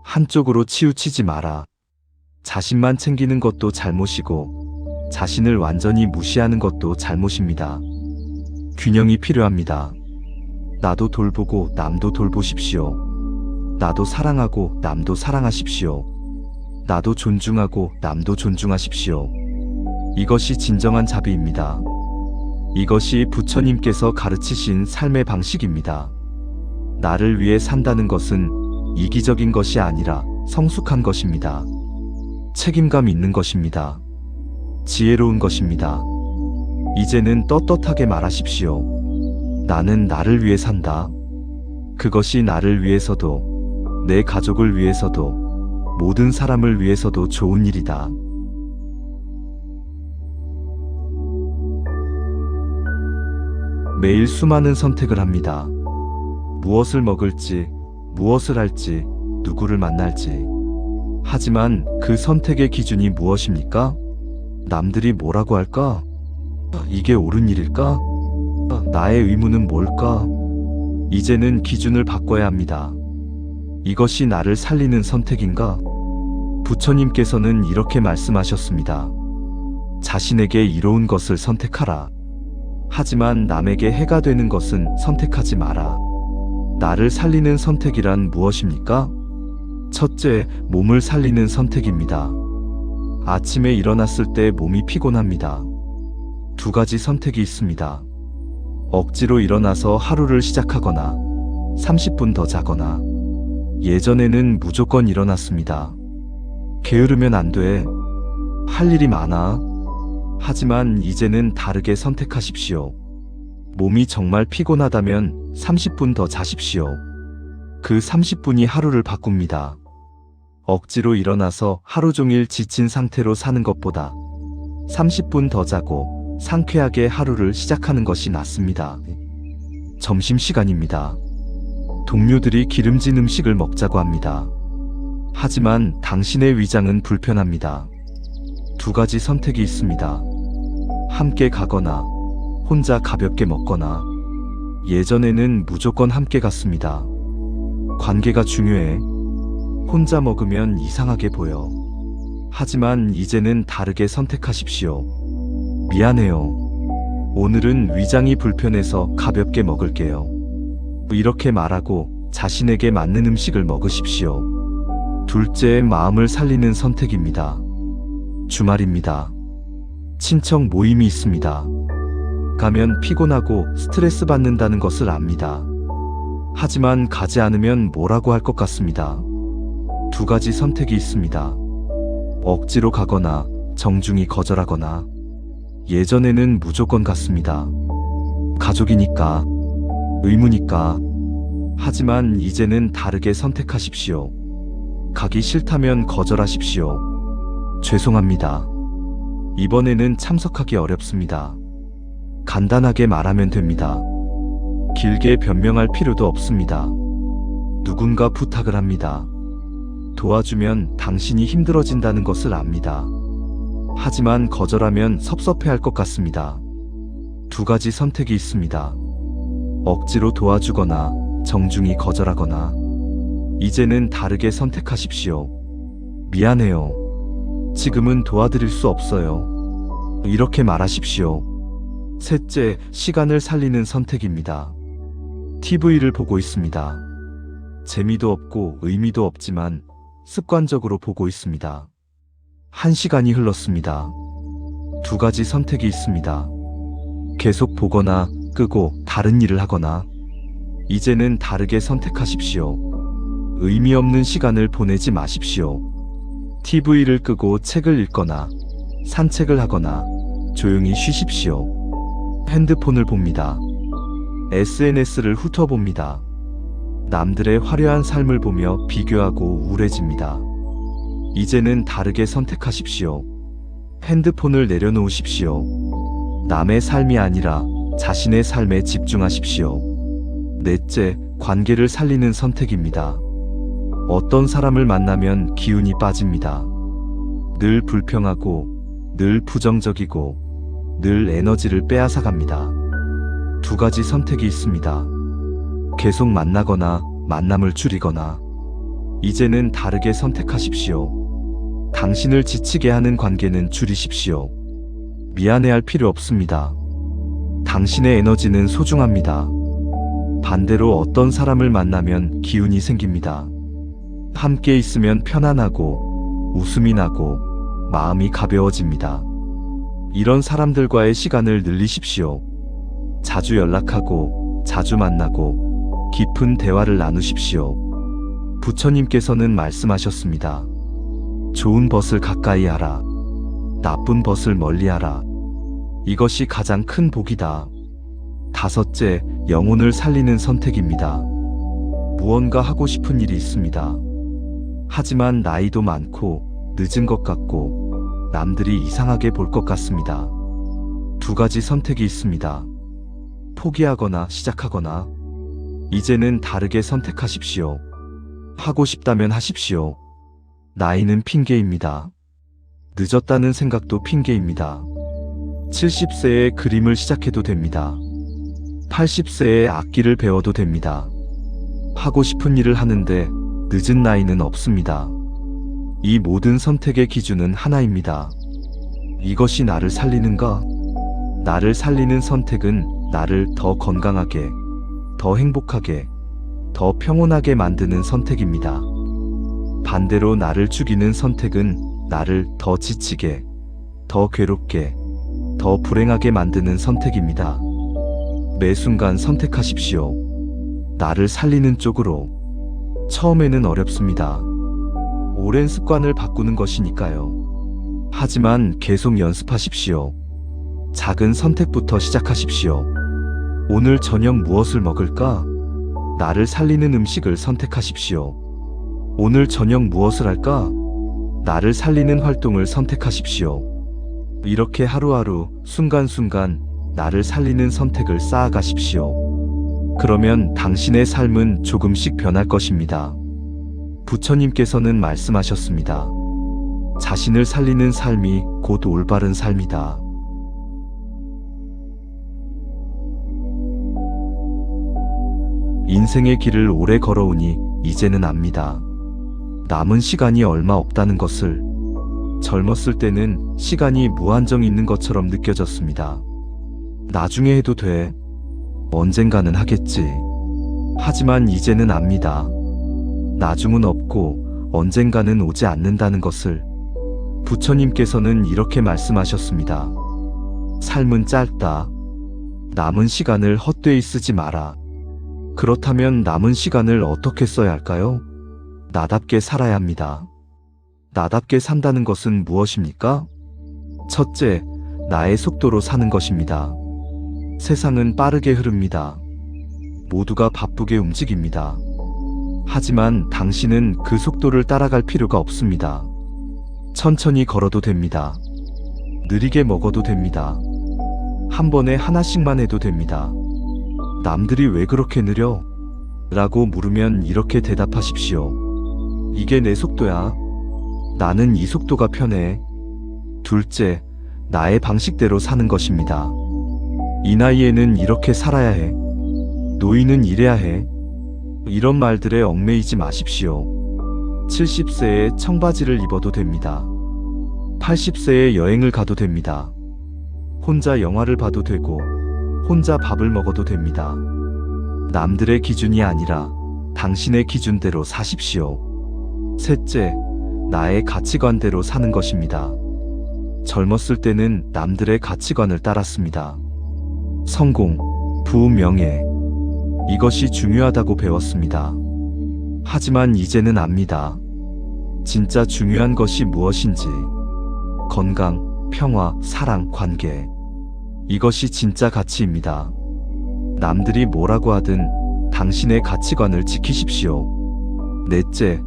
한쪽으로 치우치지 마라. 자신만 챙기는 것도 잘못이고 자신을 완전히 무시하는 것도 잘못입니다. 균형이 필요합니다. 나도 돌보고 남도 돌보십시오. 나도 사랑하고 남도 사랑하십시오. 나도 존중하고 남도 존중하십시오. 이것이 진정한 자비입니다. 이것이 부처님께서 가르치신 삶의 방식입니다. 나를 위해 산다는 것은 이기적인 것이 아니라 성숙한 것입니다. 책임감 있는 것입니다. 지혜로운 것입니다. 이제는 떳떳하게 말하십시오. 나는 나를 위해 산다. 그것이 나를 위해서도, 내 가족을 위해서도, 모든 사람을 위해서도 좋은 일이다. 매일 수많은 선택을 합니다. 무엇을 먹을지, 무엇을 할지, 누구를 만날지. 하지만 그 선택의 기준이 무엇입니까? 남들이 뭐라고 할까? 이게 옳은 일일까? 나의 의무는 뭘까? 이제는 기준을 바꿔야 합니다. 이것이 나를 살리는 선택인가? 부처님께서는 이렇게 말씀하셨습니다. 자신에게 이로운 것을 선택하라. 하지만 남에게 해가 되는 것은 선택하지 마라. 나를 살리는 선택이란 무엇입니까? 첫째, 몸을 살리는 선택입니다. 아침에 일어났을 때 몸이 피곤합니다. 두 가지 선택이 있습니다. 억지로 일어나서 하루를 시작하거나 30분 더 자거나. 예전에는 무조건 일어났습니다. 게으르면 안 돼. 할 일이 많아. 하지만 이제는 다르게 선택하십시오. 몸이 정말 피곤하다면 30분 더 자십시오. 그 30분이 하루를 바꿉니다. 억지로 일어나서 하루 종일 지친 상태로 사는 것보다 30분 더 자고 상쾌하게 하루를 시작하는 것이 낫습니다. 점심시간입니다. 동료들이 기름진 음식을 먹자고 합니다. 하지만 당신의 위장은 불편합니다. 두 가지 선택이 있습니다. 함께 가거나 혼자 가볍게 먹거나. 예전에는 무조건 함께 갔습니다. 관계가 중요해. 혼자 먹으면 이상하게 보여. 하지만 이제는 다르게 선택하십시오. 미안해요. 오늘은 위장이 불편해서 가볍게 먹을게요. 이렇게 말하고 자신에게 맞는 음식을 먹으십시오. 둘째, 마음을 살리는 선택입니다. 주말입니다. 친척 모임이 있습니다. 가면 피곤하고 스트레스 받는다는 것을 압니다. 하지만 가지 않으면 뭐라고 할 것 같습니다. 두 가지 선택이 있습니다. 억지로 가거나 정중히 거절하거나. 예전에는 무조건 갔습니다. 가족이니까, 의무니까. 하지만 이제는 다르게 선택하십시오. 가기 싫다면 거절하십시오. 죄송합니다. 이번에는 참석하기 어렵습니다. 간단하게 말하면 됩니다. 길게 변명할 필요도 없습니다. 누군가 부탁을 합니다. 도와주면 당신이 힘들어진다는 것을 압니다. 하지만 거절하면 섭섭해할 것 같습니다. 두 가지 선택이 있습니다. 억지로 도와주거나 정중히 거절하거나. 이제는 다르게 선택하십시오. 미안해요. 지금은 도와드릴 수 없어요. 이렇게 말하십시오. 셋째, 시간을 살리는 선택입니다. TV를 보고 있습니다. 재미도 없고 의미도 없지만 습관적으로 보고 있습니다. 1시간이 흘렀습니다. 두 가지 선택이 있습니다. 계속 보거나 끄고 다른 일을 하거나. 이제는 다르게 선택하십시오. 의미 없는 시간을 보내지 마십시오. TV를 끄고 책을 읽거나 산책을 하거나 조용히 쉬십시오. 핸드폰을 봅니다. SNS를 훑어봅니다. 남들의 화려한 삶을 보며 비교하고 우울해집니다. 이제는 다르게 선택하십시오. 핸드폰을 내려놓으십시오. 남의 삶이 아니라 자신의 삶에 집중하십시오. 넷째, 관계를 살리는 선택입니다. 어떤 사람을 만나면 기운이 빠집니다. 늘 불평하고, 늘 부정적이고, 늘 에너지를 빼앗아 갑니다. 두 가지 선택이 있습니다. 계속 만나거나 만남을 줄이거나. 이제는 다르게 선택하십시오. 당신을 지치게 하는 관계는 줄이십시오. 미안해할 필요 없습니다. 당신의 에너지는 소중합니다. 반대로 어떤 사람을 만나면 기운이 생깁니다. 함께 있으면 편안하고 웃음이 나고 마음이 가벼워집니다. 이런 사람들과의 시간을 늘리십시오. 자주 연락하고 자주 만나고 깊은 대화를 나누십시오. 부처님께서는 말씀하셨습니다. 좋은 벗을 가까이 하라. 나쁜 벗을 멀리 하라. 이것이 가장 큰 복이다. 다섯째, 영혼을 살리는 선택입니다. 무언가 하고 싶은 일이 있습니다. 하지만 나이도 많고 늦은 것 같고 남들이 이상하게 볼 것 같습니다. 두 가지 선택이 있습니다. 포기하거나 시작하거나. 이제는 다르게 선택하십시오. 하고 싶다면 하십시오. 나이는 핑계입니다. 늦었다는 생각도 핑계입니다. 70세에 그림을 시작해도 됩니다. 80세에 악기를 배워도 됩니다. 하고 싶은 일을 하는데 늦은 나이는 없습니다. 이 모든 선택의 기준은 하나입니다. 이것이 나를 살리는가? 나를 살리는 선택은 나를 더 건강하게, 더 행복하게, 더 평온하게 만드는 선택입니다. 반대로 나를 죽이는 선택은 나를 더 지치게, 더 괴롭게, 더 불행하게 만드는 선택입니다. 매 순간 선택하십시오. 나를 살리는 쪽으로. 처음에는 어렵습니다. 오랜 습관을 바꾸는 것이니까요. 하지만 계속 연습하십시오. 작은 선택부터 시작하십시오. 오늘 저녁 무엇을 먹을까? 나를 살리는 음식을 선택하십시오. 오늘 저녁 무엇을 할까? 나를 살리는 활동을 선택하십시오. 이렇게 하루하루 순간순간 나를 살리는 선택을 쌓아가십시오. 그러면 당신의 삶은 조금씩 변할 것입니다. 부처님께서는 말씀하셨습니다. 자신을 살리는 삶이 곧 올바른 삶이다. 인생의 길을 오래 걸어오니 이제는 압니다. 남은 시간이 얼마 없다는 것을. 젊었을 때는 시간이 무한정 있는 것처럼 느껴졌습니다. 나중에 해도 돼. 언젠가는 하겠지. 하지만 이제는 압니다. 나중은 없고 언젠가는 오지 않는다는 것을. 부처님께서는 이렇게 말씀하셨습니다. 삶은 짧다. 남은 시간을 헛되이 쓰지 마라. 그렇다면 남은 시간을 어떻게 써야 할까요? 나답게 살아야 합니다. 나답게 산다는 것은 무엇입니까? 첫째, 나의 속도로 사는 것입니다. 세상은 빠르게 흐릅니다. 모두가 바쁘게 움직입니다. 하지만 당신은 그 속도를 따라갈 필요가 없습니다. 천천히 걸어도 됩니다. 느리게 먹어도 됩니다. 한 번에 하나씩만 해도 됩니다. 남들이 왜 그렇게 느려? 라고 물으면 이렇게 대답하십시오. 이게 내 속도야. 나는 이 속도가 편해. 둘째, 나의 방식대로 사는 것입니다. 이 나이에는 이렇게 살아야 해. 노인은 이래야 해. 이런 말들에 얽매이지 마십시오. 70세에 청바지를 입어도 됩니다. 80세에 여행을 가도 됩니다. 혼자 영화를 봐도 되고 혼자 밥을 먹어도 됩니다. 남들의 기준이 아니라 당신의 기준대로 사십시오. 셋째, 나의 가치관대로 사는 것입니다. 젊었을 때는 남들의 가치관을 따랐습니다. 성공, 부와 명예, 이것이 중요하다고 배웠습니다. 하지만 이제는 압니다. 진짜 중요한 것이 무엇인지. 건강, 평화, 사랑, 관계. 이것이 진짜 가치입니다. 남들이 뭐라고 하든 당신의 가치관을 지키십시오. 넷째,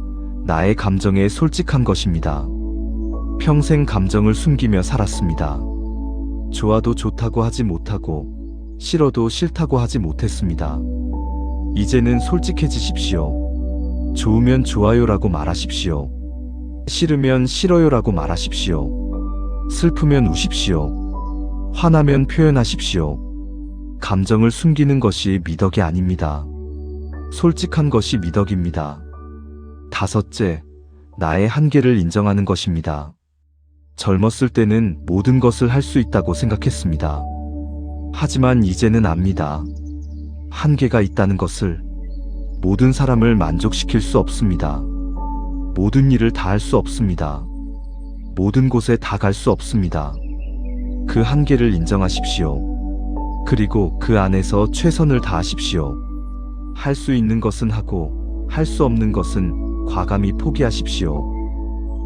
나의 감정에 솔직한 것입니다. 평생 감정을 숨기며 살았습니다. 좋아도 좋다고 하지 못하고 싫어도 싫다고 하지 못했습니다. 이제는 솔직해지십시오. 좋으면 좋아요라고 말하십시오. 싫으면 싫어요라고 말하십시오. 슬프면 우십시오. 화나면 표현하십시오. 감정을 숨기는 것이 미덕이 아닙니다. 솔직한 것이 미덕입니다. 다섯째, 나의 한계를 인정하는 것입니다. 젊었을 때는 모든 것을 할 수 있다고 생각했습니다. 하지만 이제는 압니다. 한계가 있다는 것을. 모든 사람을 만족시킬 수 없습니다. 모든 일을 다 할 수 없습니다. 모든 곳에 다 갈 수 없습니다. 그 한계를 인정하십시오. 그리고 그 안에서 최선을 다하십시오. 할 수 있는 것은 하고 할 수 없는 것은 과감히 포기하십시오.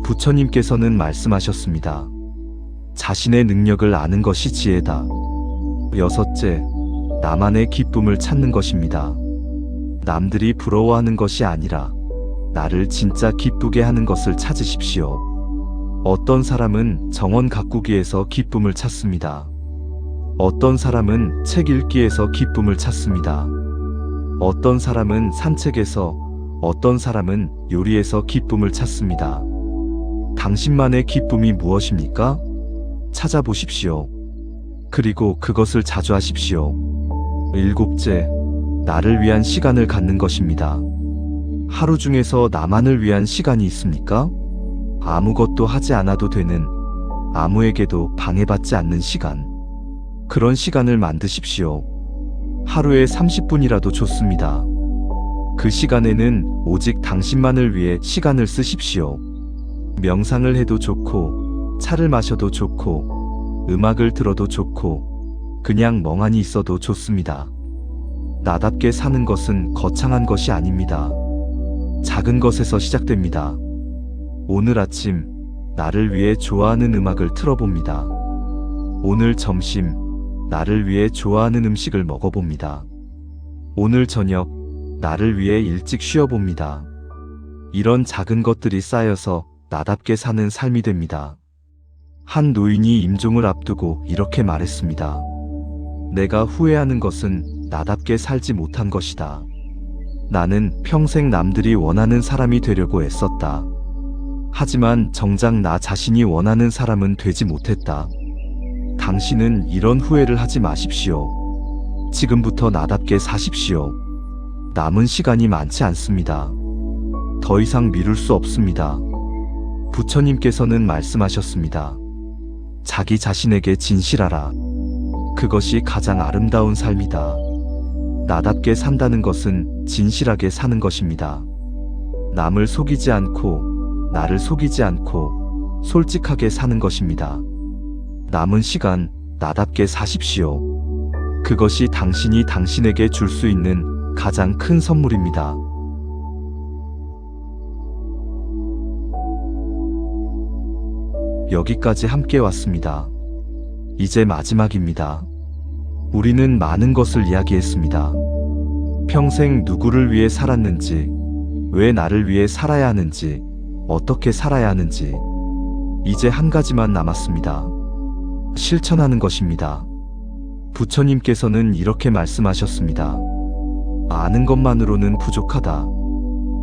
부처님께서는 말씀하셨습니다. 자신의 능력을 아는 것이 지혜다. 여섯째, 나만의 기쁨을 찾는 것입니다. 남들이 부러워하는 것이 아니라 나를 진짜 기쁘게 하는 것을 찾으십시오. 어떤 사람은 정원 가꾸기에서 기쁨을 찾습니다. 어떤 사람은 책 읽기에서 기쁨을 찾습니다. 어떤 사람은 산책에서, 어떤 사람은 요리에서 기쁨을 찾습니다. 당신만의 기쁨이 무엇입니까? 찾아보십시오. 그리고 그것을 자주 하십시오. 일곱째, 나를 위한 시간을 갖는 것입니다. 하루 중에서 나만을 위한 시간이 있습니까? 아무것도 하지 않아도 되는, 아무에게도 방해받지 않는 시간. 그런 시간을 만드십시오. 하루에 30분이라도 좋습니다. 그 시간에는 오직 당신만을 위해 시간을 쓰십시오. 명상을 해도 좋고, 차를 마셔도 좋고, 음악을 들어도 좋고, 그냥 멍하니 있어도 좋습니다. 나답게 사는 것은 거창한 것이 아닙니다. 작은 것에서 시작됩니다. 오늘 아침, 나를 위해 좋아하는 음악을 틀어봅니다. 오늘 점심, 나를 위해 좋아하는 음식을 먹어봅니다. 오늘 저녁, 나를 위해 일찍 쉬어봅니다. 이런 작은 것들이 쌓여서 나답게 사는 삶이 됩니다. 한 노인이 임종을 앞두고 이렇게 말했습니다. 내가 후회하는 것은 나답게 살지 못한 것이다. 나는 평생 남들이 원하는 사람이 되려고 애썼다. 하지만 정작 나 자신이 원하는 사람은 되지 못했다. 당신은 이런 후회를 하지 마십시오. 지금부터 나답게 사십시오. 남은 시간이 많지 않습니다. 더 이상 미룰 수 없습니다. 부처님께서는 말씀하셨습니다. 자기 자신에게 진실하라. 그것이 가장 아름다운 삶이다. 나답게 산다는 것은 진실하게 사는 것입니다. 남을 속이지 않고, 나를 속이지 않고, 솔직하게 사는 것입니다. 남은 시간, 나답게 사십시오. 그것이 당신이 당신에게 줄 수 있는 가장 큰 선물입니다. 여기까지 함께 왔습니다. 이제 마지막입니다. 우리는 많은 것을 이야기했습니다. 평생 누구를 위해 살았는지, 왜 나를 위해 살아야 하는지, 어떻게 살아야 하는지. 이제 한 가지만 남았습니다. 실천하는 것입니다. 부처님께서는 이렇게 말씀하셨습니다. 아는 것만으로는 부족하다.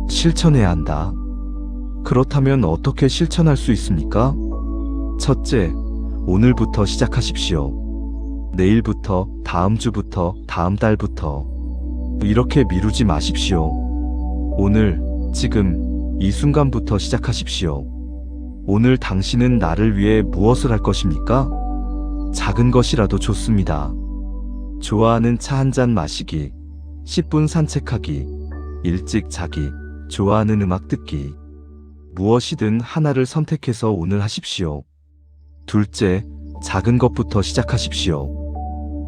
실천해야 한다. 그렇다면 어떻게 실천할 수 있습니까? 첫째, 오늘부터 시작하십시오. 내일부터, 다음 주부터, 다음 달부터. 이렇게 미루지 마십시오. 오늘, 지금, 이 순간부터 시작하십시오. 오늘 당신은 나를 위해 무엇을 할 것입니까? 작은 것이라도 좋습니다. 좋아하는 차 한 잔 마시기, 10분 산책하기, 일찍 자기, 좋아하는 음악 듣기. 무엇이든 하나를 선택해서 오늘 하십시오. 둘째, 작은 것부터 시작하십시오.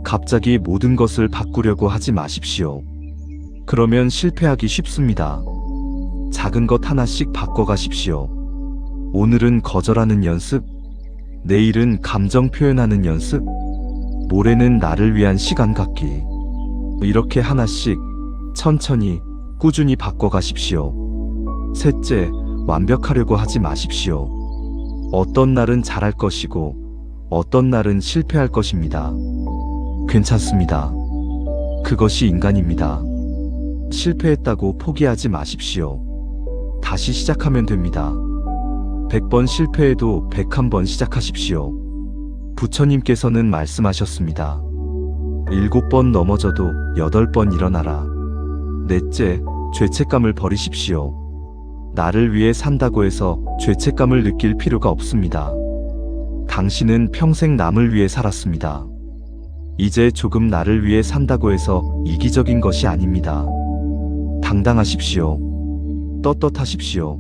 갑자기 모든 것을 바꾸려고 하지 마십시오. 그러면 실패하기 쉽습니다. 작은 것 하나씩 바꿔가십시오. 오늘은 거절하는 연습, 내일은 감정 표현하는 연습, 모레는 나를 위한 시간 갖기. 이렇게 하나씩 천천히 꾸준히 바꿔가십시오. 셋째, 완벽하려고 하지 마십시오. 어떤 날은 잘할 것이고 어떤 날은 실패할 것입니다. 괜찮습니다. 그것이 인간입니다. 실패했다고 포기하지 마십시오. 다시 시작하면 됩니다. 100번 실패해도 101번 시작하십시오. 부처님께서는 말씀하셨습니다. 7번 넘어져도 8번 일어나라. 넷째, 죄책감을 버리십시오. 나를 위해 산다고 해서 죄책감을 느낄 필요가 없습니다. 당신은 평생 남을 위해 살았습니다. 이제 조금 나를 위해 산다고 해서 이기적인 것이 아닙니다. 당당하십시오. 떳떳하십시오.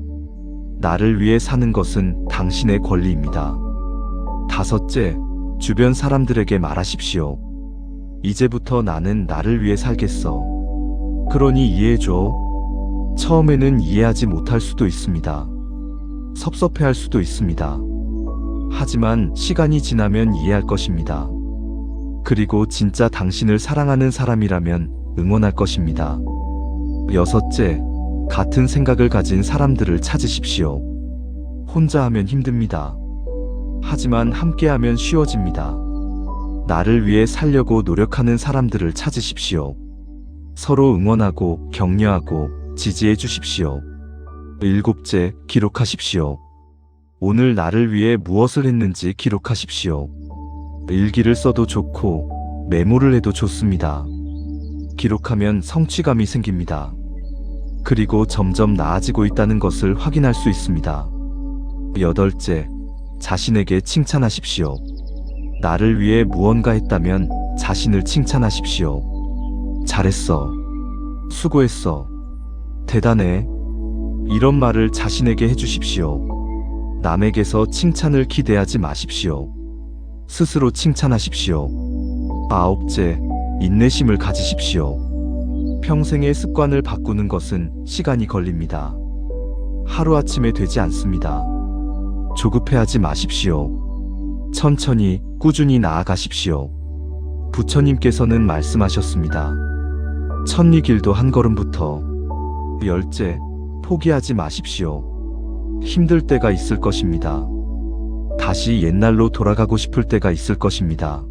나를 위해 사는 것은 당신의 권리입니다. 다섯째, 주변 사람들에게 말하십시오. 이제부터 나는 나를 위해 살겠어. 그러니 이해해줘. 처음에는 이해하지 못할 수도 있습니다. 섭섭해할 수도 있습니다. 하지만 시간이 지나면 이해할 것입니다. 그리고 진짜 당신을 사랑하는 사람이라면 응원할 것입니다. 여섯째, 같은 생각을 가진 사람들을 찾으십시오. 혼자 하면 힘듭니다. 하지만 함께하면 쉬워집니다. 나를 위해 살려고 노력하는 사람들을 찾으십시오. 서로 응원하고 격려하고 지지해 주십시오. 일곱째, 기록하십시오. 오늘 나를 위해 무엇을 했는지 기록하십시오. 일기를 써도 좋고 메모를 해도 좋습니다. 기록하면 성취감이 생깁니다. 그리고 점점 나아지고 있다는 것을 확인할 수 있습니다. 여덟째, 자신에게 칭찬하십시오. 나를 위해 무언가 했다면 자신을 칭찬하십시오. 잘했어. 수고했어. 대단해. 이런 말을 자신에게 해주십시오. 남에게서 칭찬을 기대하지 마십시오. 스스로 칭찬하십시오. 아홉째, 인내심을 가지십시오. 평생의 습관을 바꾸는 것은 시간이 걸립니다. 하루아침에 되지 않습니다. 조급해하지 마십시오. 천천히 꾸준히 나아가십시오. 부처님께서는 말씀하셨습니다. 천리길도 한 걸음부터. 열째, 포기하지 마십시오. 힘들 때가 있을 것입니다. 다시 옛날로 돌아가고 싶을 때가 있을 것입니다.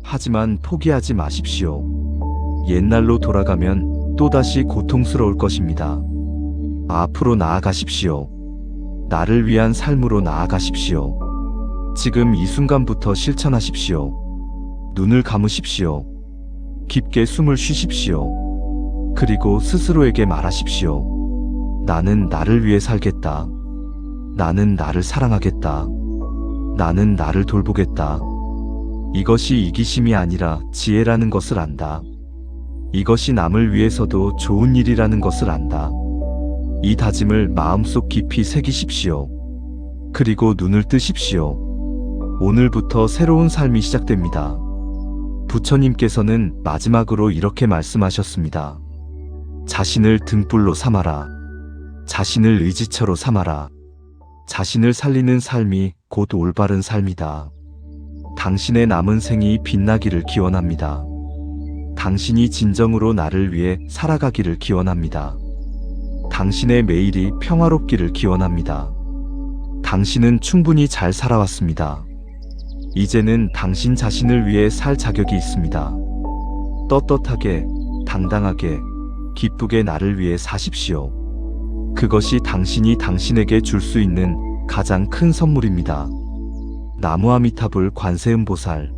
하지만 포기하지 마십시오. 옛날로 돌아가면 또다시 고통스러울 것입니다. 앞으로 나아가십시오. 나를 위한 삶으로 나아가십시오. 지금 이 순간부터 실천하십시오. 눈을 감으십시오. 깊게 숨을 쉬십시오. 그리고 스스로에게 말하십시오. 나는 나를 위해 살겠다. 나는 나를 사랑하겠다. 나는 나를 돌보겠다. 이것이 이기심이 아니라 지혜라는 것을 안다. 이것이 남을 위해서도 좋은 일이라는 것을 안다. 이 다짐을 마음속 깊이 새기십시오. 그리고 눈을 뜨십시오. 오늘부터 새로운 삶이 시작됩니다. 부처님께서는 마지막으로 이렇게 말씀하셨습니다. 자신을 등불로 삼아라. 자신을 의지처로 삼아라. 자신을 살리는 삶이 곧 올바른 삶이다. 당신의 남은 생이 빛나기를 기원합니다. 당신이 진정으로 나를 위해 살아가기를 기원합니다. 당신의 매일이 평화롭기를 기원합니다. 당신은 충분히 잘 살아왔습니다. 이제는 당신 자신을 위해 살 자격이 있습니다. 떳떳하게, 당당하게, 기쁘게 나를 위해 사십시오. 그것이 당신이 당신에게 줄 수 있는 가장 큰 선물입니다. 나무아미타불 관세음보살